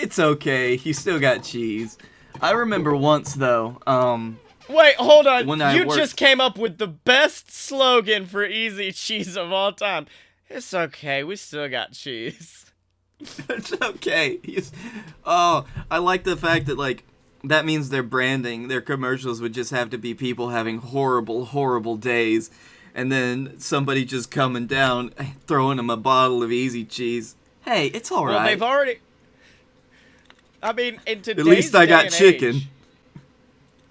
It's okay. You still got cheese. I remember once though. Wait, hold on. When You just came up with the best slogan for Easy Cheese of all time. It's okay. We still got cheese. It's okay. Oh, I like the fact that like that means their branding, their commercials would just have to be people having horrible, horrible days, and then somebody just coming down, throwing them a bottle of Easy Cheese. Hey, it's all right. Well, they've already. I mean, in today's At least I got day and chicken. age-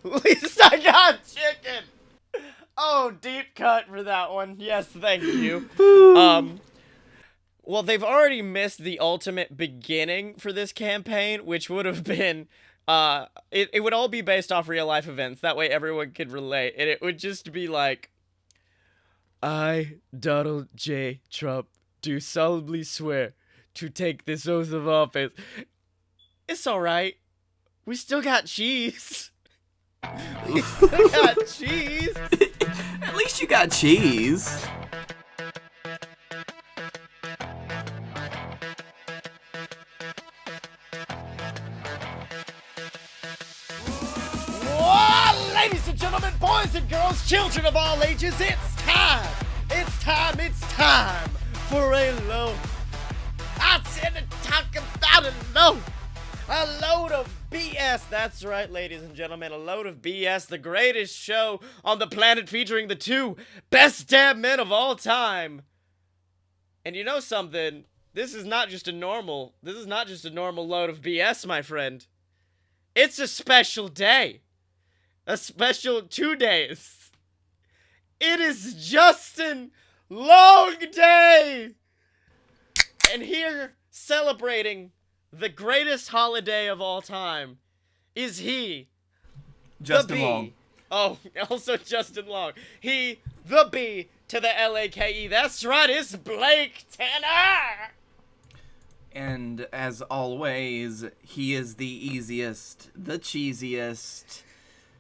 At least I got chicken. Oh, deep cut for that one. Yes, thank you. Well, they've already missed the ultimate beginning for this campaign, which would have been, it would all be based off real life events. That way everyone could relate. And it would just be like, I, Donald J. Trump, do solemnly swear to take this oath of office. It's alright. We still got cheese. We still got cheese. At least you got cheese. Whoa, ladies and gentlemen, boys and girls, children of all ages, it's time. It's time. It's time for a load. I said to talk about a load. A load of BS. That's right, ladies and gentlemen. A load of BS. The greatest show on the planet featuring the two best damn men of all time. And you know something? This is not just a normal load of BS, my friend. It's a special day. A special 2 days. It is Justin Long Day. And here, celebrating the greatest holiday of all time, is he, Justin the B. Long. Oh, also Justin Long. He, the B to the L-A-K-E. That's right, it's Blake Tanner. And as always, he is the easiest, the cheesiest,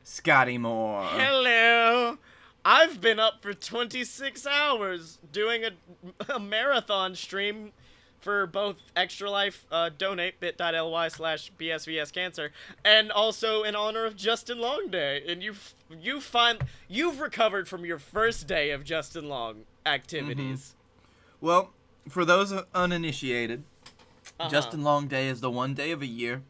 Scottye Moore. Hello. I've been up for 26 hours doing a marathon stream for both Extra Life, donate bit.ly/BSVScancer, and also in honor of Justin Long Day. And you've recovered from your first day of Justin Long activities. Well, for those uninitiated, Justin Long Day is the one day of a year,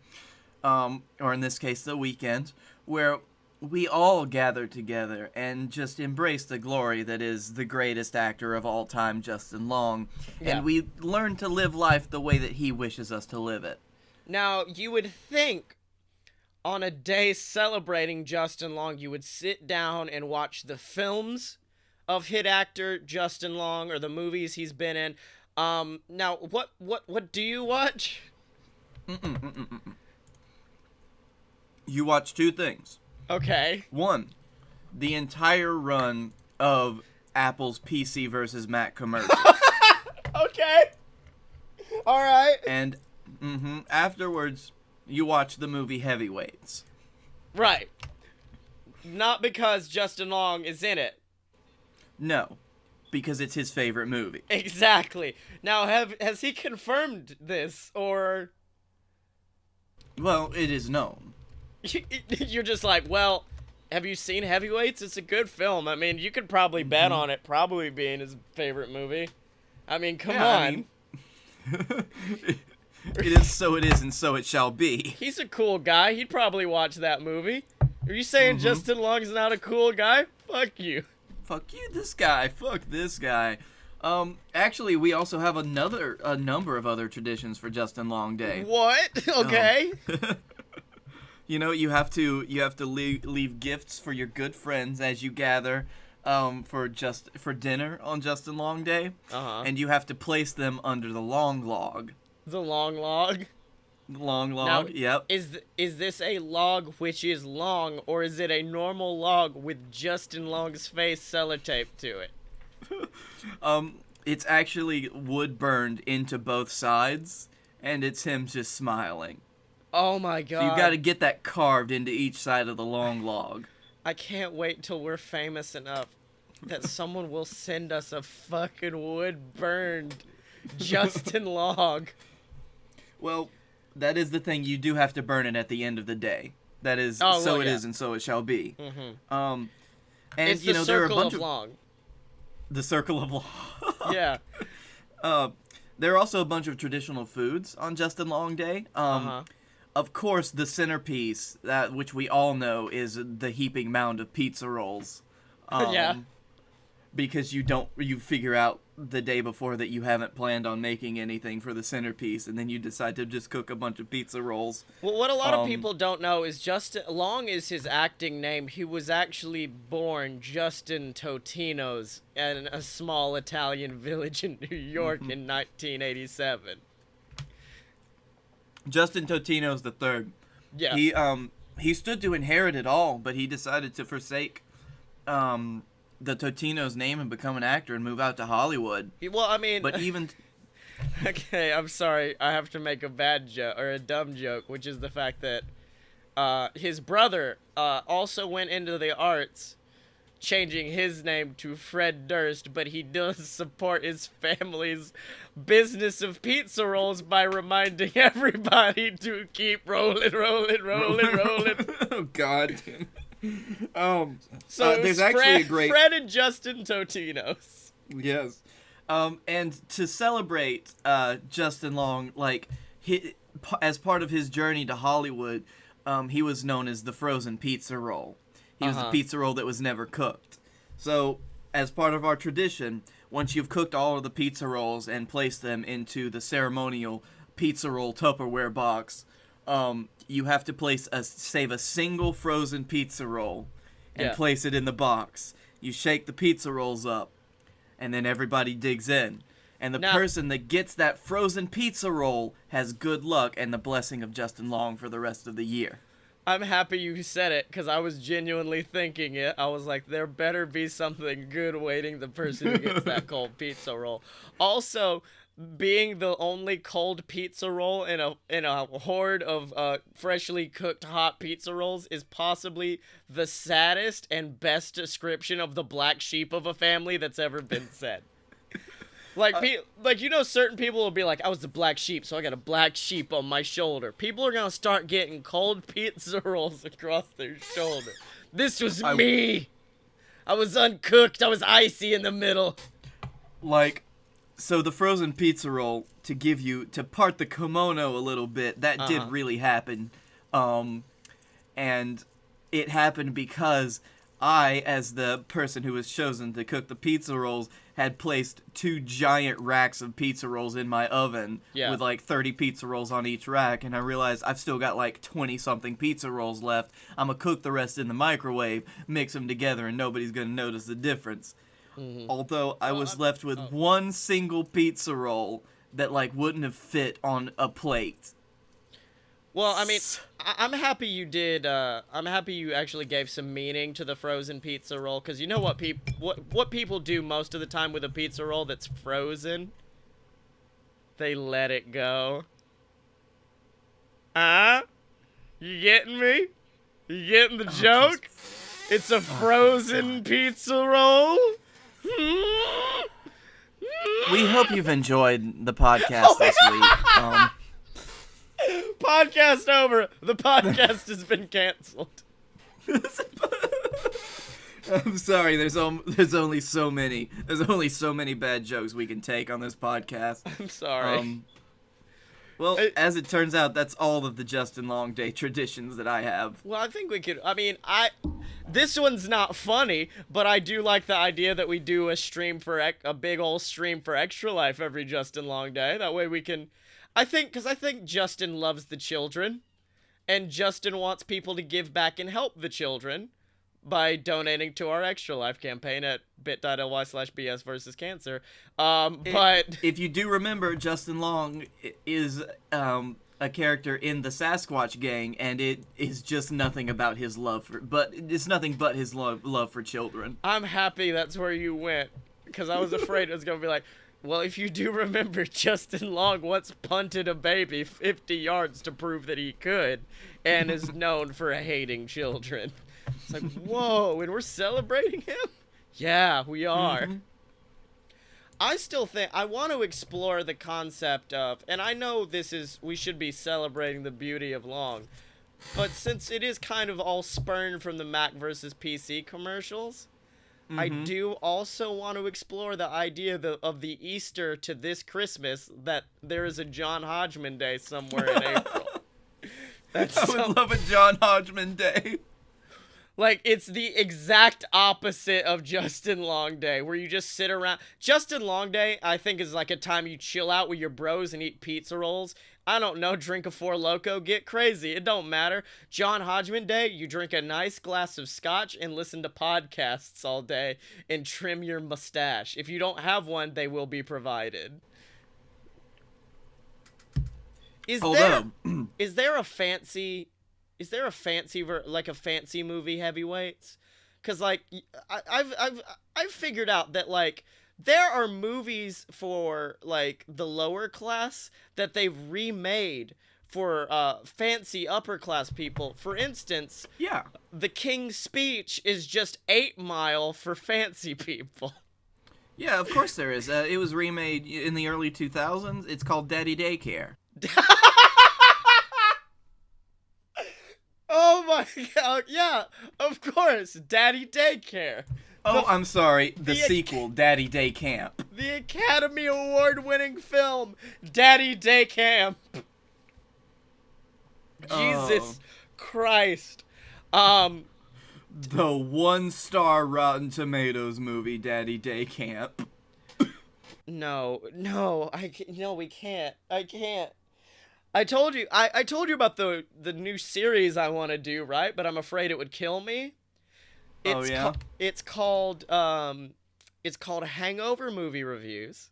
or in this case, the weekend, where we all gather together and just embrace the glory that is the greatest actor of all time, Justin Long, and we learn to live life the way that he wishes us to live it. Now, you would think on a day celebrating Justin Long, you would sit down and watch the films of hit actor Justin Long, or the movies he's been in. Now, what do you watch? You watch two things. Okay. One, the entire run of Apple's PC versus Mac commercials. Okay. All right. And afterwards, you watch the movie Heavyweights. Right. Not because Justin Long is in it. No, because it's his favorite movie. Exactly. Now, has he confirmed this, or... Well, it is known. You're just like, well, have you seen Heavyweights? It's a good film. I mean, you could probably bet on it probably being his favorite movie. I mean, come on. I mean, it is so it is and so it shall be. He's a cool guy. He'd probably watch that movie. Are you saying Justin Long's not a cool guy? Fuck you. Fuck you, this guy. Fuck this guy. Actually, we also have a number of other traditions for Justin Long Day. What? Okay. You know, you have to leave gifts for your good friends as you gather for dinner on Justin Long Day. And you have to place them under the long log. The long log? The long log, now, yep. Is this a log which is long, or is it a normal log with Justin Long's face sellotaped to it? It's actually wood burned into both sides, and it's him just smiling. Oh my god. So you gotta get that carved into each side of the long log. I can't wait till we're famous enough that someone will send us a fucking wood-burned Justin log. Well, That is the thing. You do have to burn it at the end of the day. That is, so it is, and so it shall be. Mm-hmm. And it's you know, there are a bunch of long. The circle of long. Yeah. There are also a bunch of traditional foods on Justin Long Day. Of course, the centerpiece, that which we all know, is the heaping mound of pizza rolls. Yeah. Because you figure out the day before that you haven't planned on making anything for the centerpiece, and then you decide to just cook a bunch of pizza rolls. Well, what a lot of people don't know is Justin Long is his acting name. He was actually born Justin Totino's in a small Italian village in New York in 1987. Justin Totino's the third. Yeah. He stood to inherit it all, but he decided to forsake the Totino's name and become an actor and move out to Hollywood. Well, I mean... But even... Okay, I'm sorry. I have to make a bad joke, or a dumb joke, which is the fact that his brother also went into the arts, changing his name to Fred Durst, but he does support his family's business of pizza rolls by reminding everybody to keep rolling. Oh, God. So there's actually a great... Fred and Justin Totino's. Yes. And to celebrate Justin Long, like, as part of his journey to Hollywood, he was known as the frozen pizza roll. He was a pizza roll that was never cooked. So, as part of our tradition, once you've cooked all of the pizza rolls and placed them into the ceremonial pizza roll Tupperware box, you have to save a single frozen pizza roll and place it in the box. You shake the pizza rolls up, and then everybody digs in. And the person that gets that frozen pizza roll has good luck and the blessing of Justin Long for the rest of the year. I'm happy you said it, because I was genuinely thinking it. I was like, there better be something good waiting the person who gets that cold pizza roll. Also, being the only cold pizza roll in a horde of freshly cooked hot pizza rolls is possibly the saddest and best description of the black sheep of a family that's ever been said. Like, you know, certain people will be like, I was the black sheep, so I got a black sheep on my shoulder. People are gonna start getting cold pizza rolls across their shoulder. This was me. I was uncooked. I was icy in the middle. Like, so the frozen pizza roll, to part the kimono a little bit, that did really happen. And it happened because I, as the person who was chosen to cook the pizza rolls, had placed 2 giant racks of pizza rolls in my oven with like 30 pizza rolls on each rack, and I realized I've still got like 20-something pizza rolls left. I'm gonna cook the rest in the microwave, mix them together, and nobody's gonna notice the difference. Although I was left with one single pizza roll that like wouldn't have fit on a plate. Well, I mean, I'm happy you did. I'm happy you actually gave some meaning to the frozen pizza roll, because you know what people do most of the time with a pizza roll that's frozen? They let it go. You getting me? You getting the joke? It's a frozen pizza roll. We hope you've enjoyed the podcast this week. Podcast over. The podcast has been canceled. I'm sorry. There's only so many. There's only so many bad jokes we can take on this podcast. I'm sorry. Well, as it turns out, that's all of the Justin Long Day traditions that I have. Well, I think we could. I mean, this one's not funny, but I do like the idea that we do a big old stream for Extra Life every Justin Long Day. That way we can. I think Justin loves the children, and Justin wants people to give back and help the children by donating to our Extra Life campaign at bit.ly/BS versus cancer. But if you do remember, Justin Long is a character in the Sasquatch gang, and it is just nothing about his love it's nothing but his love for children. I'm happy that's where you went, because I was afraid it was gonna be like, well, if you do remember, Justin Long once punted a baby 50 yards to prove that he could, and is known for hating children. It's like, whoa, and we're celebrating him? Yeah, we are. I still think I want to explore the concept of, and I know we should be celebrating the beauty of long, but since it is kind of all spurned from the Mac versus PC commercials, I do also want to explore the idea of the Easter to this Christmas that there is a John Hodgman Day somewhere in April. I would love a John Hodgman Day. Like, it's the exact opposite of Justin Long Day, where you just sit around. Justin Long Day, I think, is like a time you chill out with your bros and eat pizza rolls. I don't know, drink a Four Loko, get crazy. It don't matter. John Hodgman Day, you drink a nice glass of scotch and listen to podcasts all day and trim your mustache. If you don't have one, they will be provided. Is there a fancy like a fancy movie heavyweights? Because like I've figured out that like there are movies for like the lower class that they've remade for fancy upper class people. For instance, yeah, The King's Speech is just 8 Mile for fancy people. Yeah, of course there is. It was remade in the early 2000s. It's called Daddy Daycare. Oh my god, yeah, of course, Daddy Daycare. I'm sorry, the sequel, Daddy Day Camp. The Academy Award-winning film, Daddy Day Camp. Jesus Christ. The 1-star Rotten Tomatoes movie, Daddy Day Camp. No, we can't. I can't. I told you about the new series I want to do, right? But I'm afraid it would kill me. It's called Hangover Movie Reviews.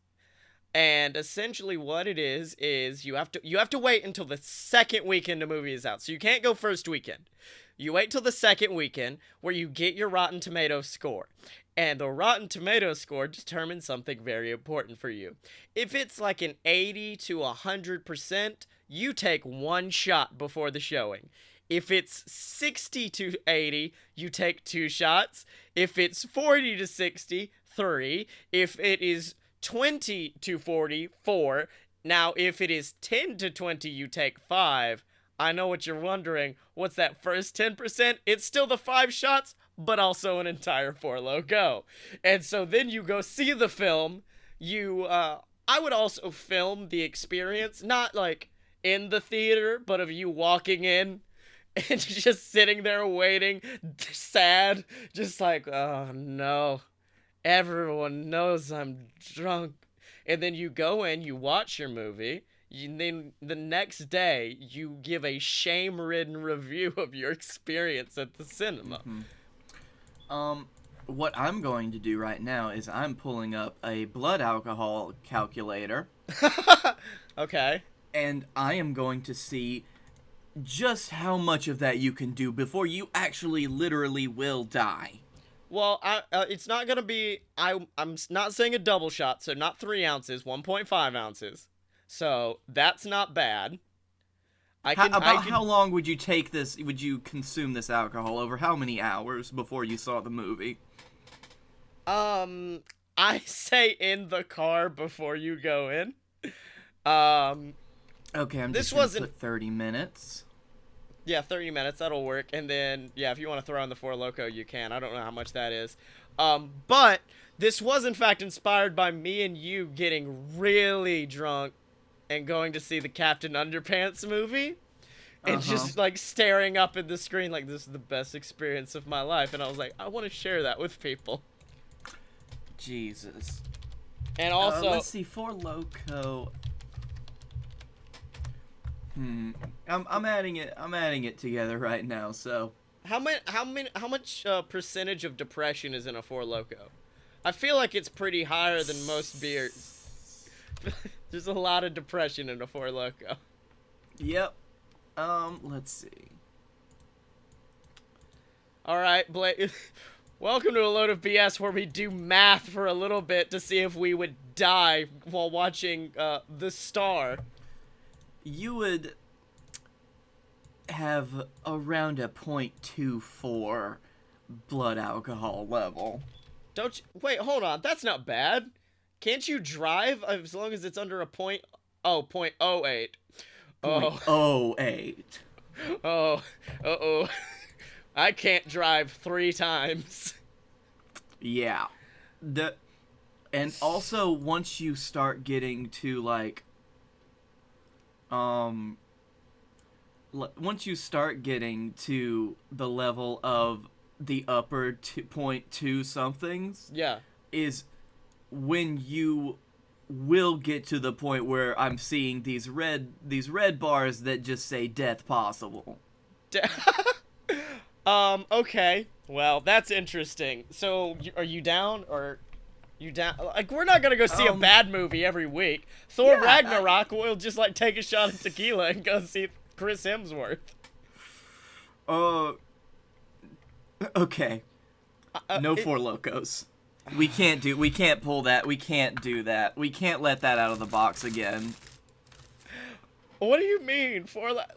And essentially what it is you have to wait until the second weekend the movie is out. So you can't go first weekend. You wait till the second weekend where you get your Rotten Tomatoes score. And the Rotten Tomatoes score determines something very important for you. If it's like an 80 to 100%, you take 1 shot before the showing. If it's 60 to 80, you take 2 shots. If it's 40 to 60, 3. If it is 20 to 40, 4. Now, if it is 10 to 20, you take 5. I know what you're wondering. What's that first 10%? It's still the 5 shots, but also an entire 4 Loko. And so then you go see the film. I would also film the experience, not like in the theater, but of you walking in and just sitting there waiting, sad, just like, oh no, everyone knows I'm drunk. And then you go in, you watch your movie, then the next day you give a shame-ridden review of your experience at the cinema. What I'm going to do right now is I'm pulling up a blood alcohol calculator. Okay. And I am going to see just how much of that you can do before you actually literally will die. Well, it's not going to be... I'm not saying a double shot, so not 3 ounces, 1.5 ounces. So, that's not bad. How long would you take this, would you consume this alcohol over how many hours before you saw the movie? I say in the car before you go in. Okay, I'm just going to put 30 minutes. Yeah, 30 minutes, that'll work. And then, yeah, if you want to throw in the 4 Loko, you can. I don't know how much that is. But this was, in fact, inspired by me and you getting really drunk and going to see the Captain Underpants movie. And just, like, staring up at the screen like, this is the best experience of my life. And I was like, I want to share that with people. Jesus. And also... let's see, 4 Loko... I'm adding it together right now, so... How much percentage of depression is in a 4 Loko? I feel like it's pretty higher than most beers. There's a lot of depression in a 4 Loko. Yep. Let's see. Alright, Blake. Welcome to a load of BS where we do math for a little bit to see if we would die while watching The Star. You would have around a 0.24 blood alcohol level. Wait, hold on. That's not bad. Can't you drive as long as it's under a point? Oh, .08. Oh. .08. Oh. Uh-oh. I can't drive 3 times. Yeah. And also, once you start getting to, like, once you start getting to the level of the upper 2.2 somethings, yeah, is when you will get to the point where I'm seeing these red bars that just say death possible. Okay. Well, that's interesting. So, are you down, or you down? Like, we're not gonna go see a bad movie every week. Thor Ragnarok, we'll just, like, take a shot of tequila and go see Chris Hemsworth. Okay. No Four Locos. We can't pull that. We can't do that. We can't let that out of the box again. What do you mean?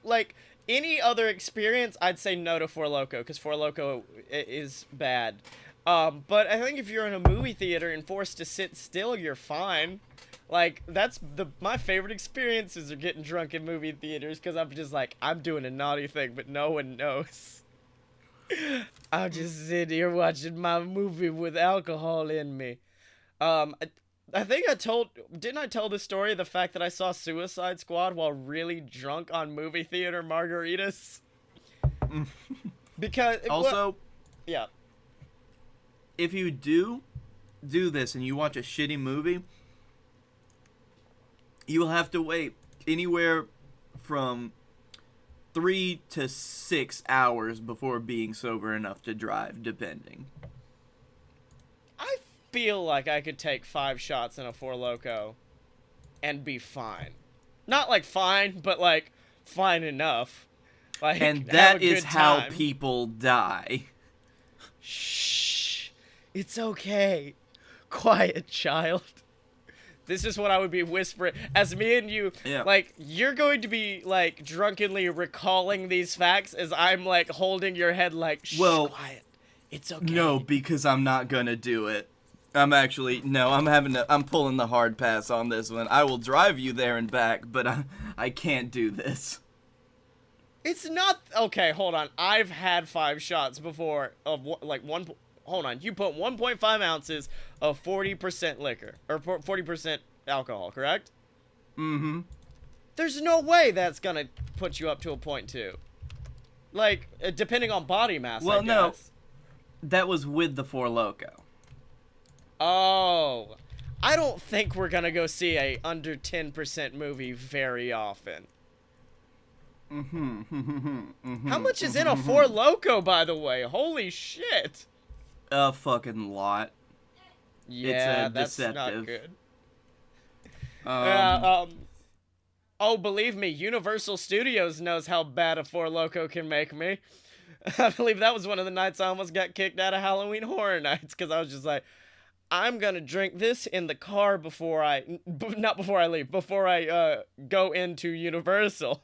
Like, any other experience, I'd say no to Four Loko, because Four Loko is bad. But I think if you're in a movie theater and forced to sit still, you're fine. Like, that's my favorite experiences are getting drunk in movie theaters, because I'm just like, I'm doing a naughty thing, but no one knows. I'm just sitting here watching my movie with alcohol in me. I think didn't I tell the story, the fact that I saw Suicide Squad while really drunk on movie theater margaritas? Because also, yeah, if you do this and you watch a shitty movie, you will have to wait anywhere from 3 to 6 hours before being sober enough to drive, depending. I feel like I could take 5 shots in a Four Loko and be fine. Not like fine, but like fine enough. Like, and that is how people die. Shh. It's okay. Quiet, child. This is what I would be whispering. As me and you, like, you're going to be, like, drunkenly recalling these facts as I'm, like, holding your head like, shh, quiet. It's okay. No, because I'm not gonna do it. I'm pulling the hard pass on this one. I will drive you there and back, but I can't do this. It's not, okay, hold on. I've had 5 shots before of, like, hold on. You put 1.5 ounces of 40% liquor, or 40% alcohol, correct? Mm-hmm. There's no way that's gonna put you up to a 0.2. Like, depending on body mass, I guess. No. That was with the Four Loko. Oh. I don't think we're gonna go see a under 10% movie very often. How much is in a Four Loko, by the way? Holy shit. A fucking lot. Yeah, it's that's deceptive. Not good. Oh, believe me, Universal Studios knows how bad a Four Loko can make me. I believe that was one of the nights I almost got kicked out of Halloween Horror Nights, because I was just like, I'm gonna drink this in the car before I go into Universal.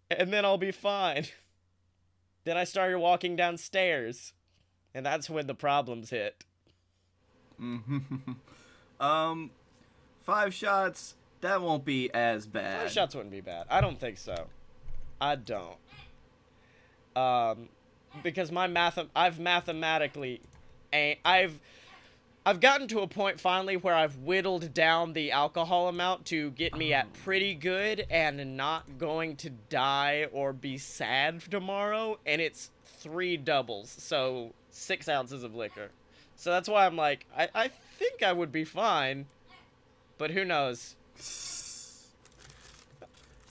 And then I'll be fine. Then I started walking downstairs. And that's when the problems hit. 5 shots, that won't be as bad. 5 shots wouldn't be bad. I don't think so. I don't. Because I've mathematically, I've gotten to a point finally where I've whittled down the alcohol amount to get me at pretty good and not going to die or be sad tomorrow, and it's 3 doubles, so 6 ounces of liquor. So that's why I'm like, I think I would be fine, but who knows?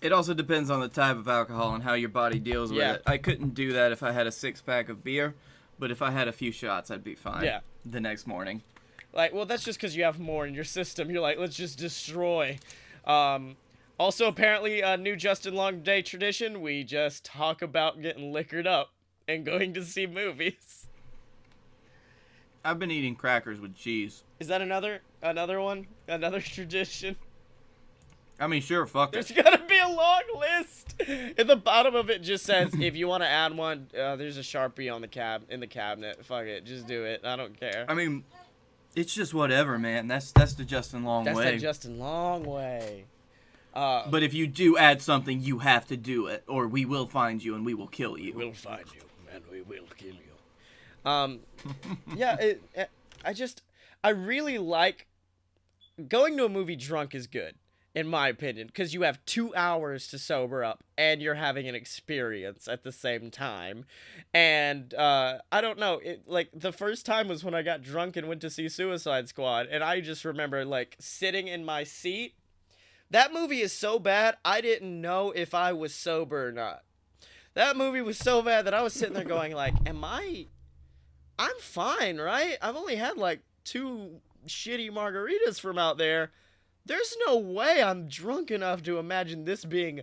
It also depends on the type of alcohol and how your body deals with it. I couldn't do that if I had a 6-pack of beer, but if I had a few shots, I'd be fine the next morning. Like, well, that's just because you have more in your system. You're like, let's just destroy. Also, apparently, a new Justin Long Day tradition, we just talk about getting liquored up and going to see movies. I've been eating crackers with cheese. Is that another one? Another tradition? I mean, sure, fuck it. There's gotta be a long list. At the bottom of it just says, if you want to add one, there's a Sharpie on in the cabinet. Fuck it, just do it. I don't care. I mean, It's just whatever, man. That's the Justin Long That's way. that Justin Long way. But if you do add something, you have to do it, or we will find you and we will kill you. We'll find you, and we will kill you. Yeah, I really like going to a movie drunk is good, in my opinion, because you have 2 hours to sober up, and you're having an experience at the same time. And I don't know, like the first time was when I got drunk and went to see Suicide Squad, and I just remember like sitting in my seat. That movie is so bad, I didn't know if I was sober or not. That movie was so bad that I was sitting there going like, I'm fine, right? I've only had like 2 shitty margaritas from out there. There's no way I'm drunk enough to imagine this being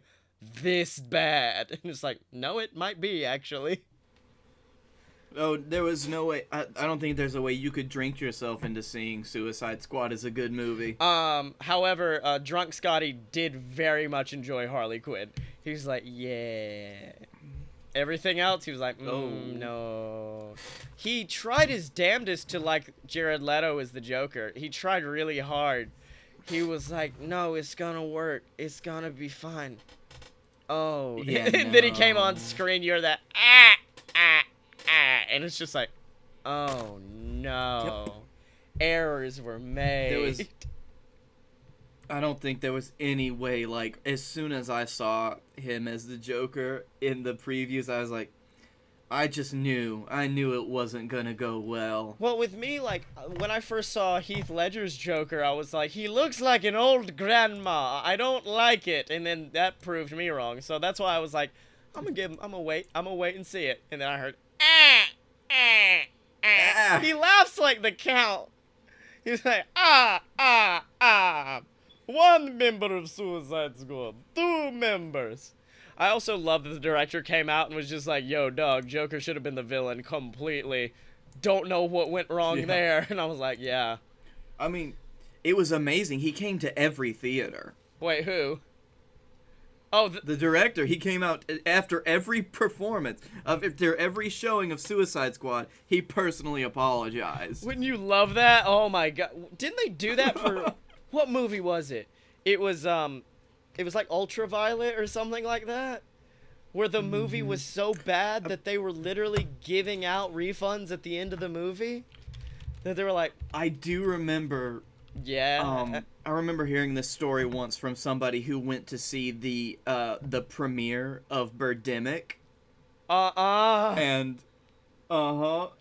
this bad. And it's like, no, it might be, actually. Oh, there was no way. I don't think there's a way you could drink yourself into seeing Suicide Squad as a good movie. However, drunk Scottye did very much enjoy Harley Quinn. He was like, yeah. Everything else, he was like, no. He tried his damnedest to like Jared Leto as the Joker. He tried really hard. He was like, no, it's gonna work. It's gonna be fine. Oh. Yeah, And then he came on screen, you're that, and it's just like, oh no. Yep. Errors were made. I don't think there was any way, like, as soon as I saw him as the Joker in the previews, I was like, I knew it wasn't gonna go well. Well, with me, like, when I first saw Heath Ledger's Joker, I was like, he looks like an old grandma. I don't like it. And then that proved me wrong. So that's why I was like, I'm gonna wait and see it. And then I heard, He laughs like the Count. He's like, 1 member of Suicide Squad, 2 members. I also love that the director came out and was just like, yo, dog, Joker should have been the villain completely. Don't know what went wrong there. And I was like, yeah. I mean, it was amazing. He came to every theater. Wait, who? Oh, the director. He came out after every performance, after every showing of Suicide Squad. He personally apologized. Wouldn't you love that? Oh my god. Didn't they do that for... What movie was it? It was like Ultraviolet or something like that, where the movie was so bad that they were literally giving out refunds at the end of the movie. That they were like, I do remember. Yeah. I remember hearing this story once from somebody who went to see the premiere of Birdemic. And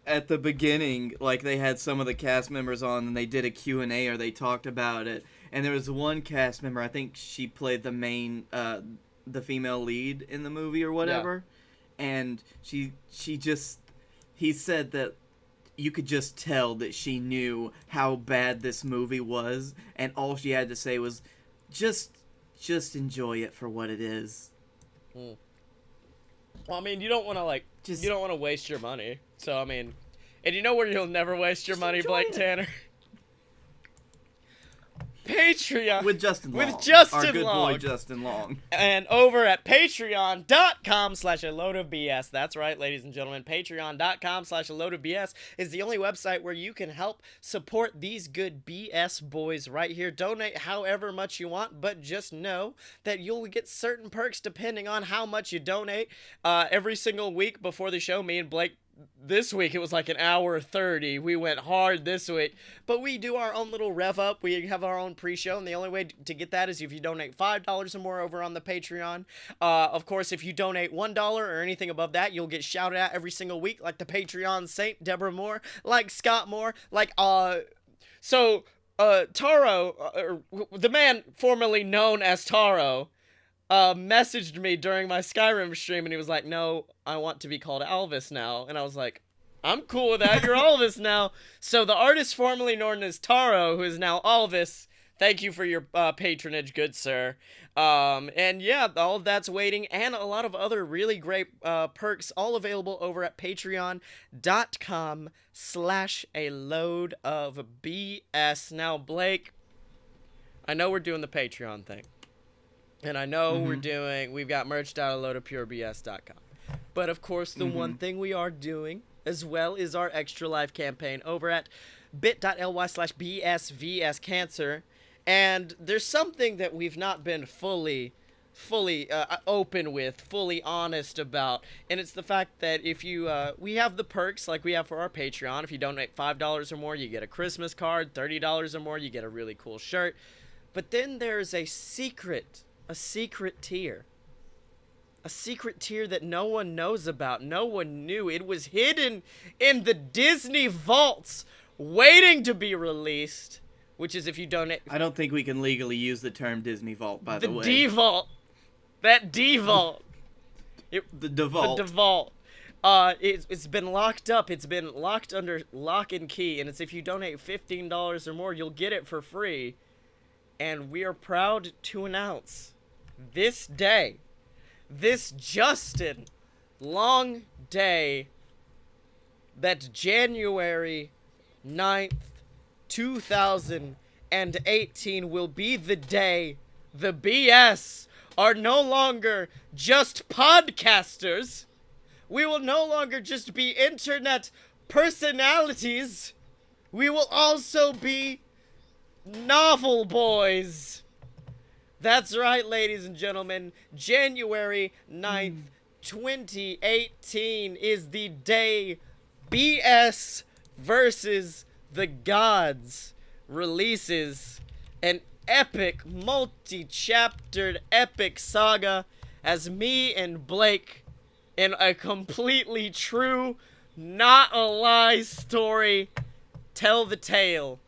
at the beginning, like, they had some of the cast members on and they did a Q&A or they talked about it. And there was one cast member, I think she played the main, the female lead in the movie or whatever. Yeah. And he said that you could just tell that she knew how bad this movie was. And all she had to say was, just enjoy it for what it is. Well, I mean, you don't want to, you don't want to waste your money. So, I mean, and you know where you'll never waste your money, Blake Tanner? Patreon. With Justin Long. With Justin Our good Long. boy Justin Long. And over at patreon.com/a-load-of-BS. That's right, ladies and gentlemen. Patreon.com/a-load-of-BS is the only website where you can help support these good BS boys right here. Donate however much you want, but just know that you'll get certain perks depending on how much you donate. Every single week before the show, me and Blake, this week it was like 1:30. We went hard this week, but we do our own little rev up. We have our own pre-show, and the only way to get that is if you donate $5 or more over on the Patreon. Of course, if you donate $1 or anything above that, you'll get shouted at every single week, like the Patreon saint Deborah Moore, like Scott Moore, like Taro, the man formerly known as Taro, messaged me during my Skyrim stream, and he was like, no, I want to be called Alvis now. And I was like, I'm cool with that. You're Alvis now. So the artist formerly known as Taro, who is now Alvis, thank you for your patronage, good sir. And yeah, all of that's waiting, and a lot of other really great perks, all available over at patreon.com/a-load-of-BS. Now, Blake, I know we're doing the Patreon thing. And I know we've got merch down at loadofpurebs.com. But of course, the one thing we are doing as well is our Extra Life campaign over at bit.ly/bsvscancer, and there's something that we've not been fully open with, fully honest about, and it's the fact that if you we have the perks like we have for our Patreon. If you donate $5 or more, you get a Christmas card. $30 or more, you get a really cool shirt. But then there's a secret tier. A secret tier that no one knows about. No one knew. It was hidden in the Disney vaults, waiting to be released. Which is if you donate... I don't think we can legally use the term Disney Vault, by the way. The D-Vault. That D-Vault. The DeVault. The DeVault. It's been locked up. It's been locked under lock and key. And it's if you donate $15 or more, you'll get it for free. And we are proud to announce this day, this Justin long day, that January 9th, 2018 will be the day the BS are no longer just podcasters. We will no longer just be internet personalities. We will also be novel boys. That's right, ladies and gentlemen. January 9th, 2018 is the day BS versus the Gods releases an epic, multi-chaptered epic saga as me and Blake, in a completely true, not a lie story, tell the tale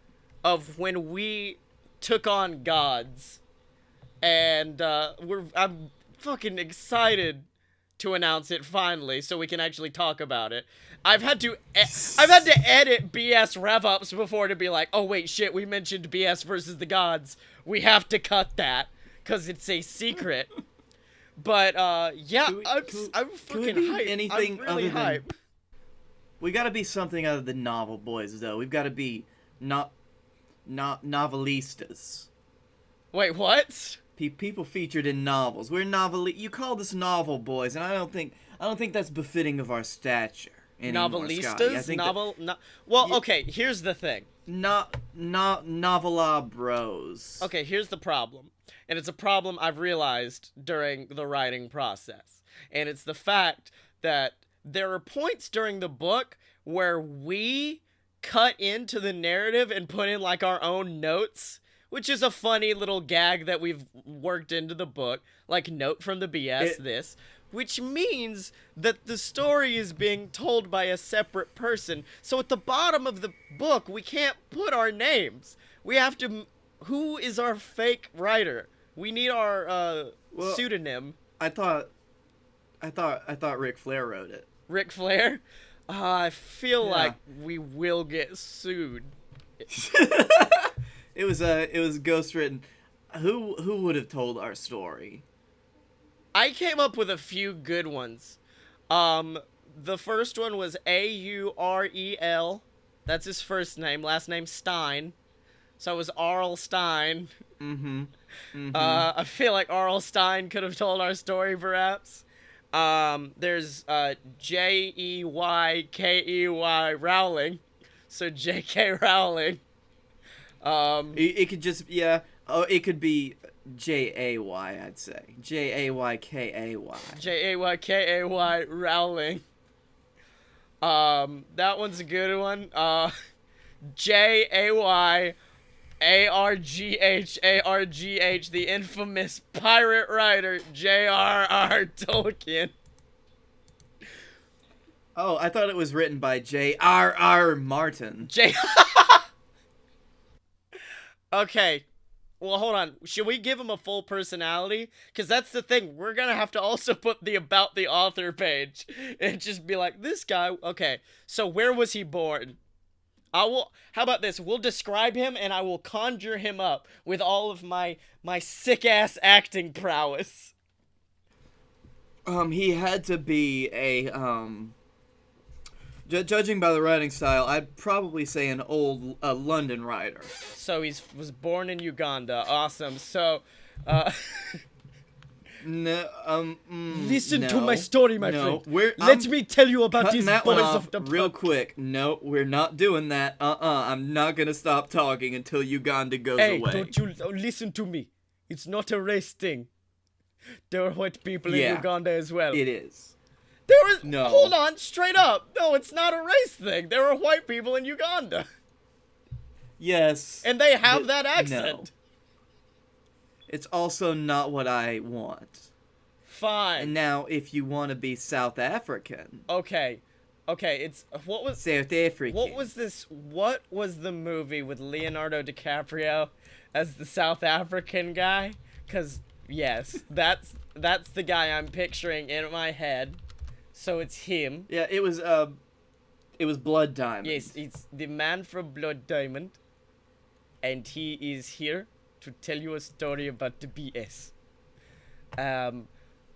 of when we took on gods. And I'm fucking excited to announce it finally, so we can actually talk about it. I've had to edit BS rev-ups before to be like, oh wait, shit, we mentioned BS versus the Gods. We have to cut that, because it's a secret. But, yeah, I'm fucking hyped. Anything I'm really other than... hyped. We gotta be something other than novel boys, though. We've gotta be novelistas. Wait, what? People featured in novels. We're You called us novel boys, and I don't think that's befitting of our stature anymore, Scottye. I think okay, here's the thing. Novela bros. Okay, here's the problem. And it's a problem I've realized during the writing process. And it's the fact that there are points during the book where we cut into the narrative and put in like our own notes, which is a funny little gag that we've worked into the book, like note from the BS which means that the story is being told by a separate person. So at the bottom of the book, we can't put our names. We have to... Who is our fake writer? We need our pseudonym. I thought Ric Flair wrote it. Ric Flair? I feel like we will get sued. It was ghostwritten. Who would have told our story? I came up with a few good ones. The first one was Aurel. That's his first name. Last name Stein. So it was Arl Stein. I feel like Arl Stein could have told our story, perhaps. There's Jeykey Rowling. So J.K. Rowling. It could just it could be J-A-Y, I'd say. J-A-Y-K-A-Y. J-A-Y-K-A-Y Rowling. That one's a good one. J-A-Y-A-R-G-H-A-R-G-H, the infamous pirate writer J.R.R. Tolkien. Oh, I thought it was written by J.R.R. Martin. Okay. Well, hold on. Should we give him a full personality? Because that's the thing. We're going to have to also put the about the author page and just be like, this guy. Okay. So where was he born? How about this? We'll describe him and I will conjure him up with all of my sick-ass acting prowess. He had to be a, judging by the writing style, I'd probably say an old London writer. So he was born in Uganda. Awesome. So, No, Listen to no, my story, my no, friend. Let me tell you about cutting these that boys one off of the real quick. No, we're not doing that. I'm not gonna stop talking until Uganda goes Hey, away. don't you listen to me. It's not a race thing. There are white people in Uganda as well. It is. There is. No. Hold on, straight up. No, it's not a race thing. There are white people in Uganda. Yes. And they have that accent. No. It's also not what I want. Fine. And now, if you want to be South African. Okay, it's what was South African. What was this? What was the movie with Leonardo DiCaprio as the South African guy? Cause yes, that's the guy I'm picturing in my head. So it's him. Yeah, it was Blood Diamond. Yes, it's the man from Blood Diamond, and he is here to tell you a story about the BS.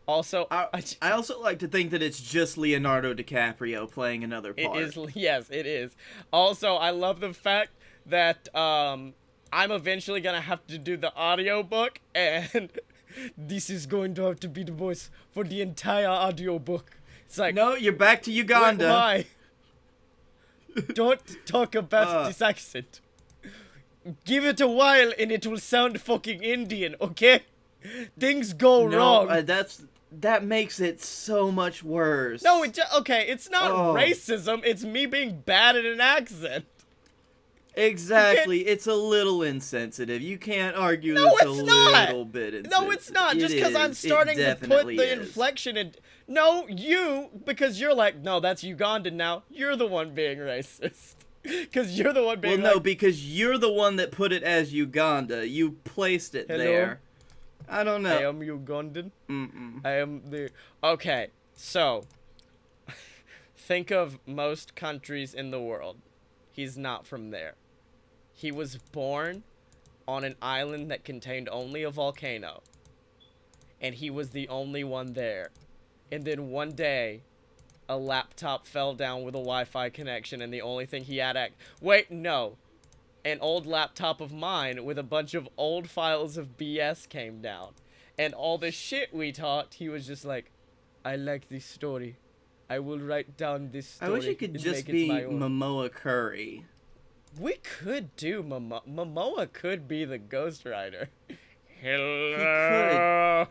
Also, I also like to think that it's just Leonardo DiCaprio playing another part. It is, yes, it is. Also, I love the fact that I'm eventually gonna have to do the audiobook, and this is going to have to be the voice for the entire audiobook. It's like, no, you're back to Uganda. Why? Don't talk about this accent. Give it a while and it will sound fucking Indian, okay? Things go wrong. That makes it so much worse. No, okay, it's not racism. It's me being bad at an accent. Exactly. It's a little insensitive. You can't argue no, it's a little bit insensitive. No, it's not. Just because I'm starting to put the inflection in. No, you, because you're like, no, that's Ugandan now. You're the one being racist. Because you're the one being Well, no, because you're the one that put it as Uganda. You placed it there. I don't know. I am Ugandan. I am the... Okay, so... think of most countries in the world. He's not from there. He was born on an island that contained only a volcano. And he was the only one there. And then one day, a laptop fell down with a Wi-Fi connection, and the only thing he had... Wait, no. An old laptop of mine with a bunch of old files of BS came down. And all the shit we talked, he was just like, I like this story. I will write down this story. I wish it could just be Momoa Curry. We could do Momoa could be the ghostwriter. Hello.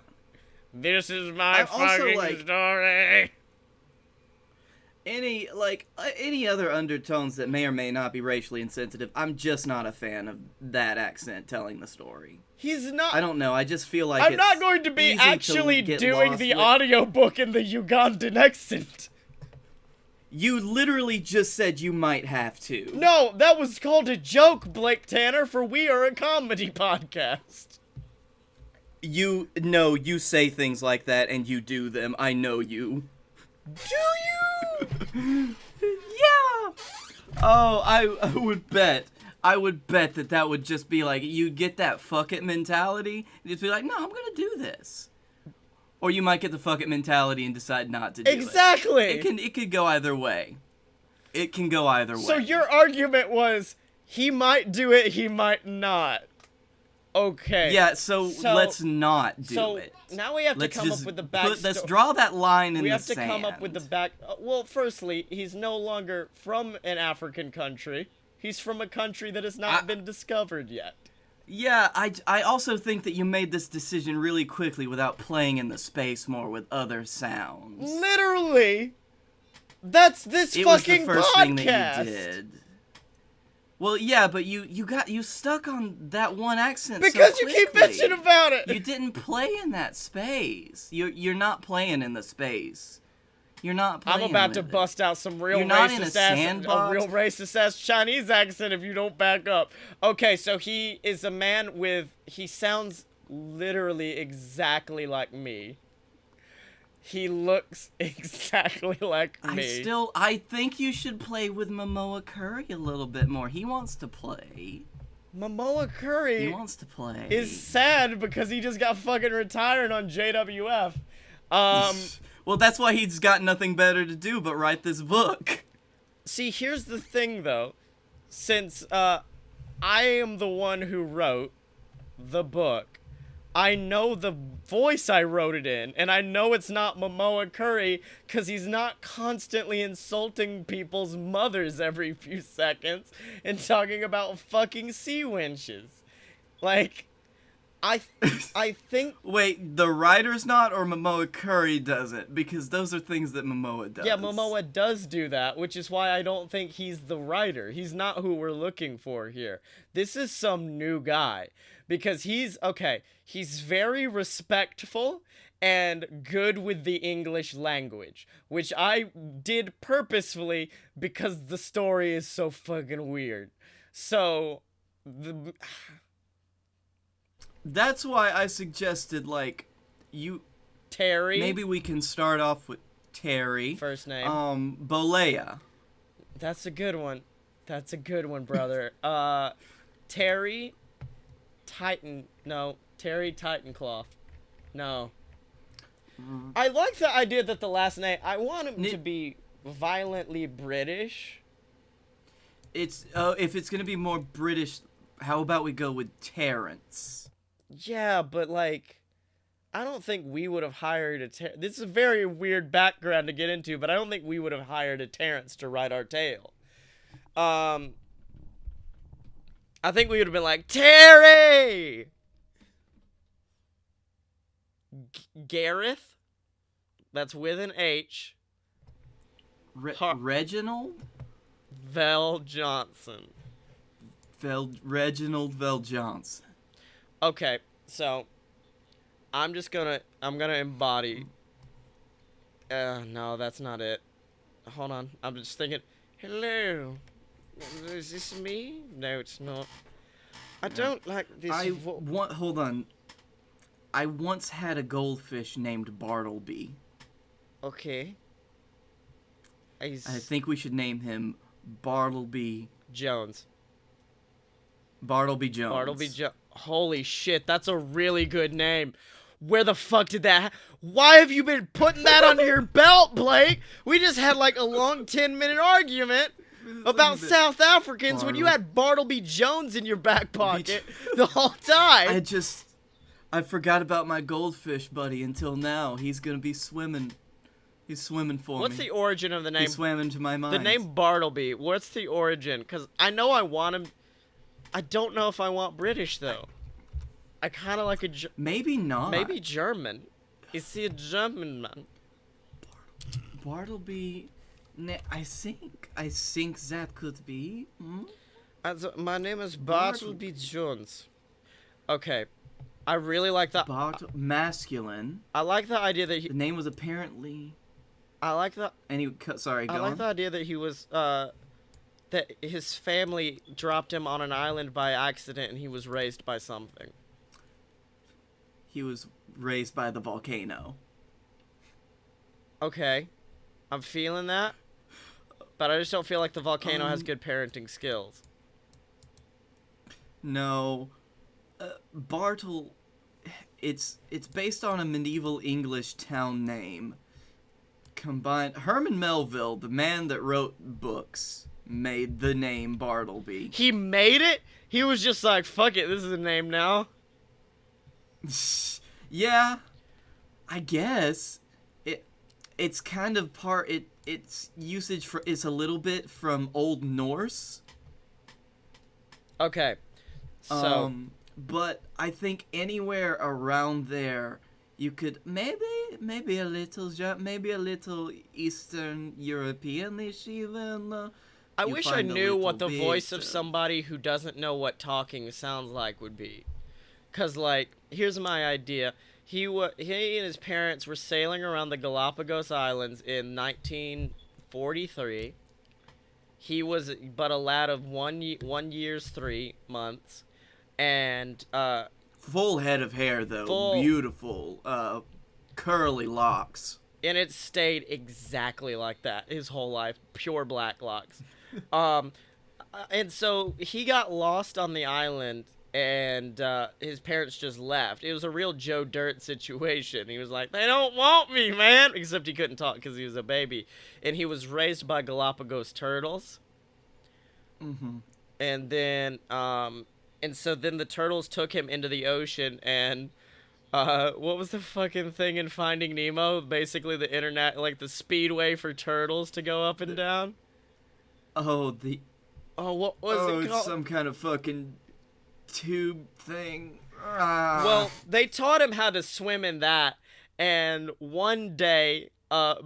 This is my fucking story. Any other undertones that may or may not be racially insensitive, I'm just not a fan of that accent telling the story. He's not. I don't know. I just feel like I'm not going to be actually doing the audiobook in the Ugandan accent. You literally just said you might have to. No, that was called a joke, Blake Tanner, for we are a comedy podcast. You say things like that and you do them. I know you. Do you? Yeah. Oh, I would bet. I would bet that would just be like, you get that fuck it mentality, and just be like, no, I'm gonna do this. Or you might get the fuck it mentality and decide not to do it. Exactly. It could go either way. It can go either way. So your argument was, he might do it, he might not. Okay. Yeah, so let's not do it. So now we have to come up with the backstory. Let's draw that line in the sand. We have to come up with the back... well, firstly, he's no longer from an African country. He's from a country that has not been discovered yet. Yeah, I also think that you made this decision really quickly without playing in the space more with other sounds. Literally! That's this fucking podcast! It was the first thing that you did. Well, yeah, but you stuck on that one accent because so you keep bitching about it. You didn't play in that space. You're not playing in the space. You're not playing. I'm about to bust out some real racist ass Chinese accent if you don't back up. Okay, so he is a man he sounds literally exactly like me. He looks exactly like me. I think you should play with Momoa Curry a little bit more. He wants to play. Momoa Curry. He wants to play. Is sad because he just got fucking retired on JWF. Well, that's why he's got nothing better to do but write this book. See, here's the thing, though. Since I am the one who wrote the book, I know the voice I wrote it in, and I know it's not Momoa Curry because he's not constantly insulting people's mothers every few seconds and talking about fucking sea winches. Like, I think... Wait, the writer's not, or Momoa Curry does it? Because those are things that Momoa does. Yeah, Momoa does do that, which is why I don't think he's the writer. He's not who we're looking for here. This is some new guy. Because he's very respectful and good with the English language, which I did purposefully because the story is so fucking weird. So, that's why I suggested, like, Terry. Maybe we can start off with Terry. First name. Bolea. That's a good one. That's a good one, brother. Terry Titancloth. No. I like the idea that the last name, I want him to be violently British. It's if it's gonna be more British, how about we go with Terrence? Yeah, but like, I don't think we would have hired this is a very weird background to get into, but I don't think we would have hired a Terrence to write our tale. I think we would have been like, Terry! Gareth? That's with an H. Reginald? Vel Johnson. Reginald Vel Johnson. Okay, so I'm gonna embody. No, that's not it. Hold on, I'm just thinking. Hello, is this me? No, it's not. I don't like this. Hold on. I once had a goldfish named Bartleby. Okay. I think we should name him Bartleby Jones. Bartleby Jones. Bartleby Jones. Holy shit, that's a really good name. Where the fuck did that... Why have you been putting that under your belt, Blake? We just had like a long 10-minute argument about South Africans when you had Bartleby Jones in your back pocket the whole time. I forgot about my goldfish buddy until now. He's gonna be swimming. He's swimming for me. What's the origin of the name? He swam into my mind. The name Bartleby. What's the origin? Because I know I want him... I don't know if I want British, though. I kind of like a... Maybe not. Maybe German. Is he a German man? Bartleby... I think that could be. My name is Bartleby Jones. Okay. I really like that. Masculine. I like the idea that the name was apparently... I like that... Sorry, go on. I like the idea that he was... that his family dropped him on an island by accident and he was raised by something. He was raised by the volcano. Okay. I'm feeling that. But I just don't feel like the volcano has good parenting skills. No. Bartle... It's based on a medieval English town name. Combined... Herman Melville, the man that wrote books... made the name Bartleby. He made it? He was just like, fuck it, this is a name now. Yeah, I guess. It's kind of its usage is a little bit from Old Norse. Okay. So but I think anywhere around there you could maybe a little Eastern European-ish even. I wish I knew what the voice of somebody who doesn't know what talking sounds like would be. 'Cause, like, here's my idea. He and his parents were sailing around the Galapagos Islands in 1943. He was but a lad of 1 year's 3 months. And, full head of hair, though. Beautiful, curly locks. And it stayed exactly like that his whole life. Pure black locks. And so he got lost on the island, and his parents just left. It was a real Joe Dirt situation. He was like, they don't want me, man. Except he couldn't talk because he was a baby. And he was raised by Galapagos turtles. Mm-hmm. And then, and so then the turtles took him into the ocean and What was the fucking thing in Finding Nemo? Basically the internet, like the speedway for turtles to go up and down? Oh, what was it called? Some kind of fucking tube thing. Well, they taught him how to swim in that, and one day,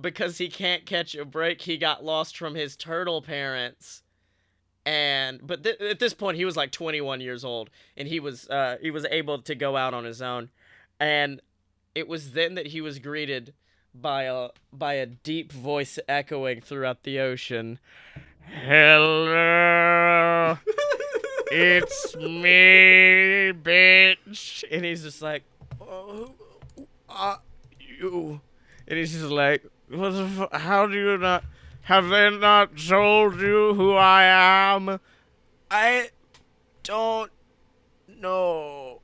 because he can't catch a break, he got lost from his turtle parents. But at this point, he was like 21 years old, and he was able to go out on his own. And it was then that he was greeted by a deep voice echoing throughout the ocean. Hello, it's me, bitch. And he's just like, oh, you. And he's just like, what the fuck? How do you not? Have they not told you who I am? I don't know.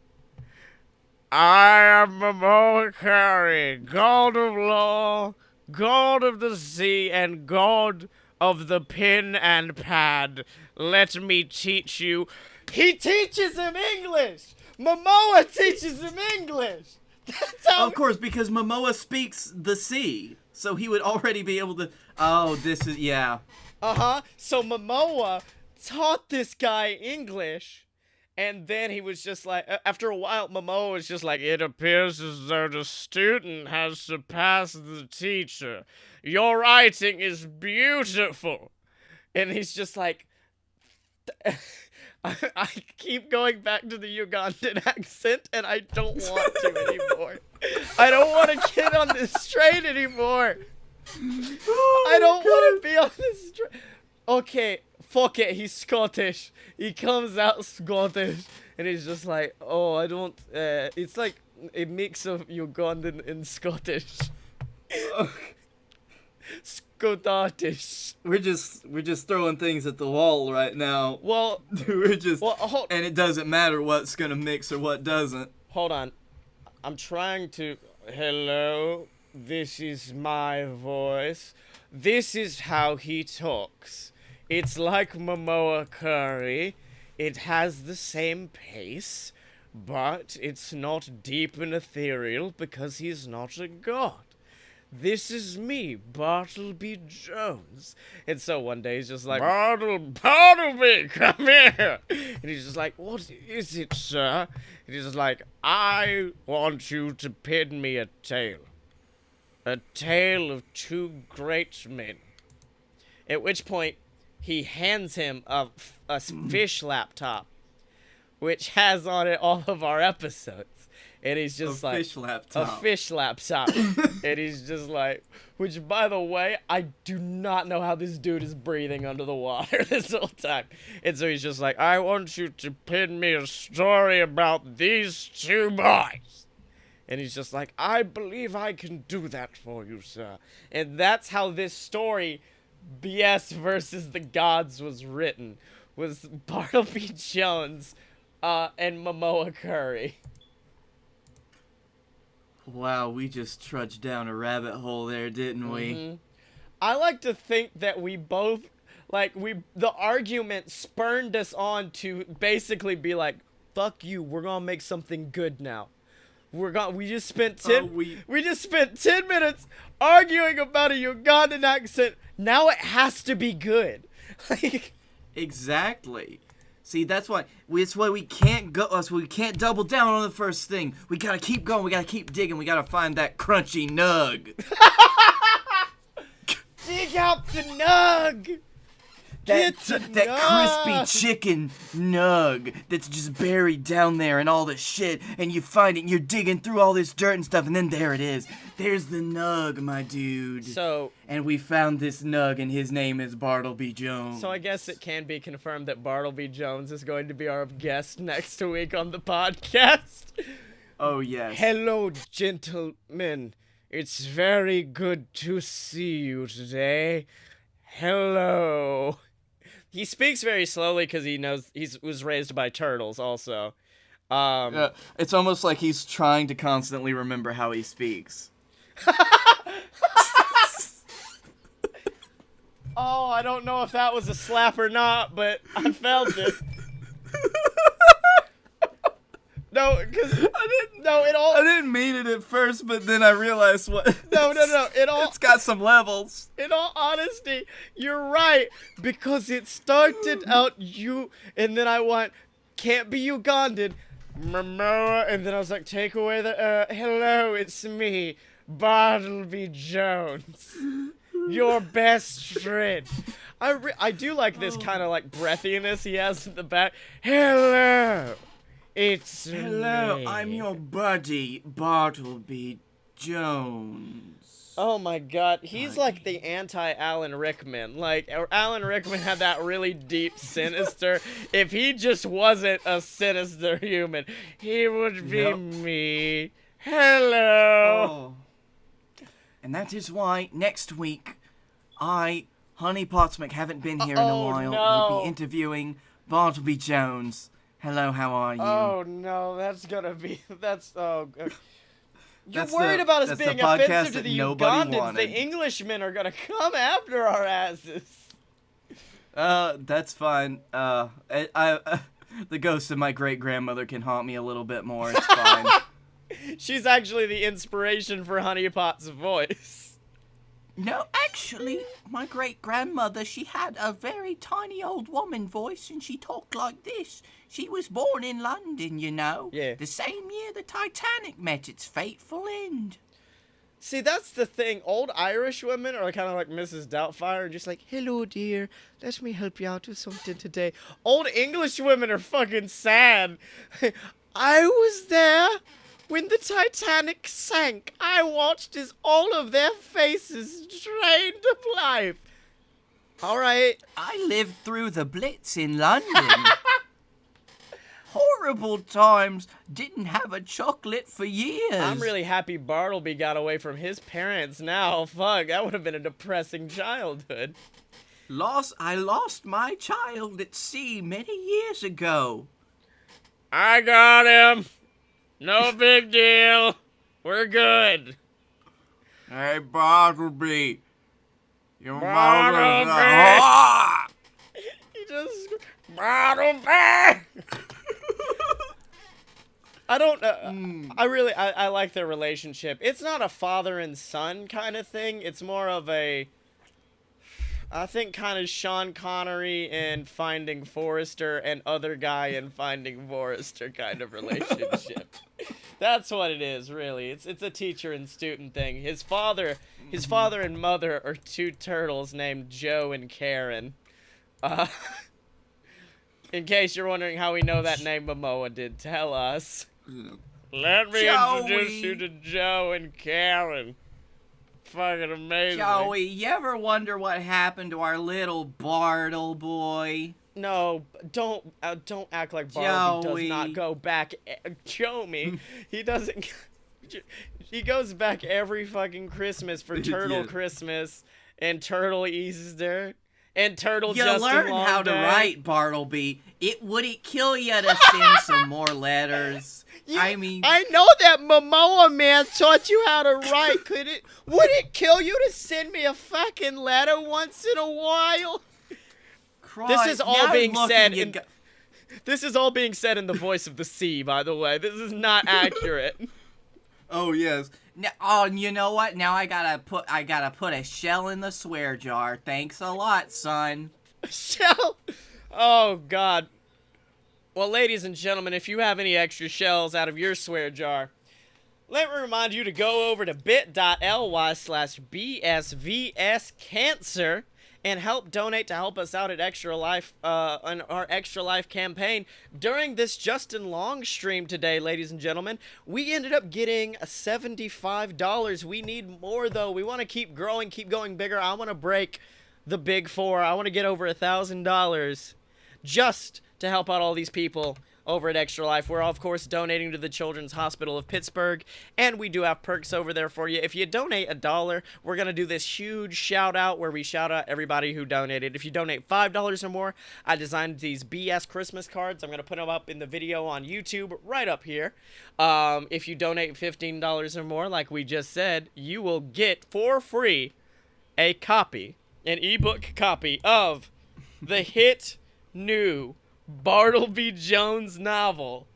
I am Momoa Curry, god of law, god of the sea, and god of the pen and pad. Let me teach you. He teaches him English! Momoa teaches him English! That's how. Of course, because Momoa speaks the sea, so he would already be able to. Oh, this is yeah. So Momoa taught this guy English, and then he was just like, after a while, Momoa was just like, it appears as though the student has surpassed the teacher. Your writing is beautiful. And he's just like, I keep going back to the Ugandan accent, and I don't want to anymore. I don't want to get on this train anymore. I don't want to be on this train. Okay, fuck it, he's Scottish. He comes out Scottish, and he's just like, oh, I don't, it's like a mix of Ugandan and Scottish. Scottish. We're just throwing things at the wall right now. Well, and it doesn't matter what's gonna mix or what doesn't. Hold on, I'm trying to. Hello, this is my voice. This is how he talks. It's like Momoa Curry. It has the same pace, but it's not deep and ethereal because he's not a god. This is me, Bartleby Jones. And so one day he's just like, Bartleby, come here. And he's just like, what is it, sir? And he's just like, I want you to pin me a tale. A tale of two great men. At which point, he hands him a fish laptop, which has on it all of our episodes. And he's just like, fish laptop. A fish laptop. And he's just like, which, by the way, I do not know how this dude is breathing under the water this whole time. And so he's just like, I want you to pin me a story about these two boys. And he's just like, I believe I can do that for you, sir. And that's how this story, BS versus the Gods, was written. Was Bartleby Jones and Momoa Curry. Wow, we just trudged down a rabbit hole there, didn't we? Mm-hmm. I like to think that we both, the argument spurned us on to basically be like, fuck you, we're gonna make something good now. We just spent 10 minutes arguing about a Ugandan accent. Now it has to be good. Exactly. See, that's why we can't go. We can't double down on the first thing. We gotta keep going. We gotta keep digging. We gotta find that crunchy nug. Dig out the nug. That crispy chicken nug that's just buried down there and all this shit, and you find it and you're digging through all this dirt and stuff, and then there it is. There's the nug, my dude. And we found this nug, and his name is Bartleby Jones. So I guess it can be confirmed that Bartleby Jones is going to be our guest next week on the podcast. Oh, yes. Hello, gentlemen. It's very good to see you today. Hello. He speaks very slowly because he knows he was raised by turtles also. It's almost like he's trying to constantly remember how he speaks. Oh, I don't know if that was a slap or not, but I felt it. No, because I didn't didn't mean it at first, but then I realized what. No. It's got some levels. In all honesty, you're right, because it started out you, and then I went, can't be Ugandan, Momoa, and then I was like, take away the, hello, it's me, Bartleby Jones, your best friend. I do like this kind of like breathiness he has in the back. Hello, it's Hello, me. I'm your buddy, Bartleby Jones. Oh my god, he's like the anti-Alan Rickman. Like, Alan Rickman had that really deep sinister. If he just wasn't a sinister human, he would be me. Hello. Oh. And that is why next week, Honey Pottsmith, haven't been here in a while. No. We'll be interviewing Bartleby Jones. Hello, how are you? Oh no, that's gonna be, oh god. You're That's worried the- about us that's being the podcast offensive to that the nobody Ugandans. wanted. The Englishmen are gonna come after our asses. That's fine. I the ghost of my great-grandmother can haunt me a little bit more. It's fine. She's actually the inspiration for Honey Pot's voice. No, actually, my great-grandmother, she had a very tiny old woman voice, and she talked like this. She was born in London, you know. Yeah. The same year the Titanic met its fateful end. See, that's the thing. Old Irish women are kind of like Mrs. Doubtfire, just like, hello, dear. Let me help you out with something today. Old English women are fucking sad. I was there when the Titanic sank. I watched as all of their faces drained of life. All right. I lived through the Blitz in London. Horrible times. Didn't have a chocolate for years. I'm really happy Bartleby got away from his parents now. Fuck, that would have been a depressing childhood. I lost my child at sea many years ago. I got him. No big deal. We're good. Hey, Bartleby. Your Bartleby. mother's He just Bartleby. I don't. I like their relationship. It's not a father and son kind of thing. It's more of a, I think, kind of Sean Connery in Finding Forrester and other guy in Finding Forrester kind of relationship. That's what it is, really. It's a teacher and student thing. His father and mother are two turtles named Joe and Karen. In case you're wondering how we know that name, Momoa did tell us. Let me introduce you to Joe and Karen. Fucking amazing. Joey, you ever wonder what happened to our little Bartle boy? No, don't act like Bartleby does Joey. not go back. Show me. He doesn't. He goes back every fucking Christmas for Turtle Yeah. Christmas and Turtle Easter and Turtle You Justin learn Long how to Day. write, Bartleby. Would it kill you to send some more letters? I mean, I know that Momoa man taught you how to write. Would it kill you to send me a fucking letter once in a while? This is all being said in This is all being said in the voice of the sea, by the way. This is not accurate. Oh yes. Now, you know what? Now I gotta put a shell in the swear jar. Thanks a lot, son. Shell? Oh, God. Well, ladies and gentlemen, if you have any extra shells out of your swear jar, let me remind you to go over to bit.ly/BSVScancer and help donate to help us out at Extra Life, on our Extra Life campaign. During this Justin Long stream today, ladies and gentlemen, we ended up getting $75. We need more, though. We want to keep growing, keep going bigger. I want to break the big four. I want to get over $1,000 just to help out all these people over at Extra Life. We're, of course, donating to the Children's Hospital of Pittsburgh, and we do have perks over there for you. If you donate $1, we're going to do this huge shout-out where we shout out everybody who donated. If you donate $5 or more, I designed these BS Christmas cards. I'm going to put them up in the video on YouTube right up here. If you donate $15 or more, like we just said, you will get for free a copy, an ebook copy of the hit new Bartleby Jones novel,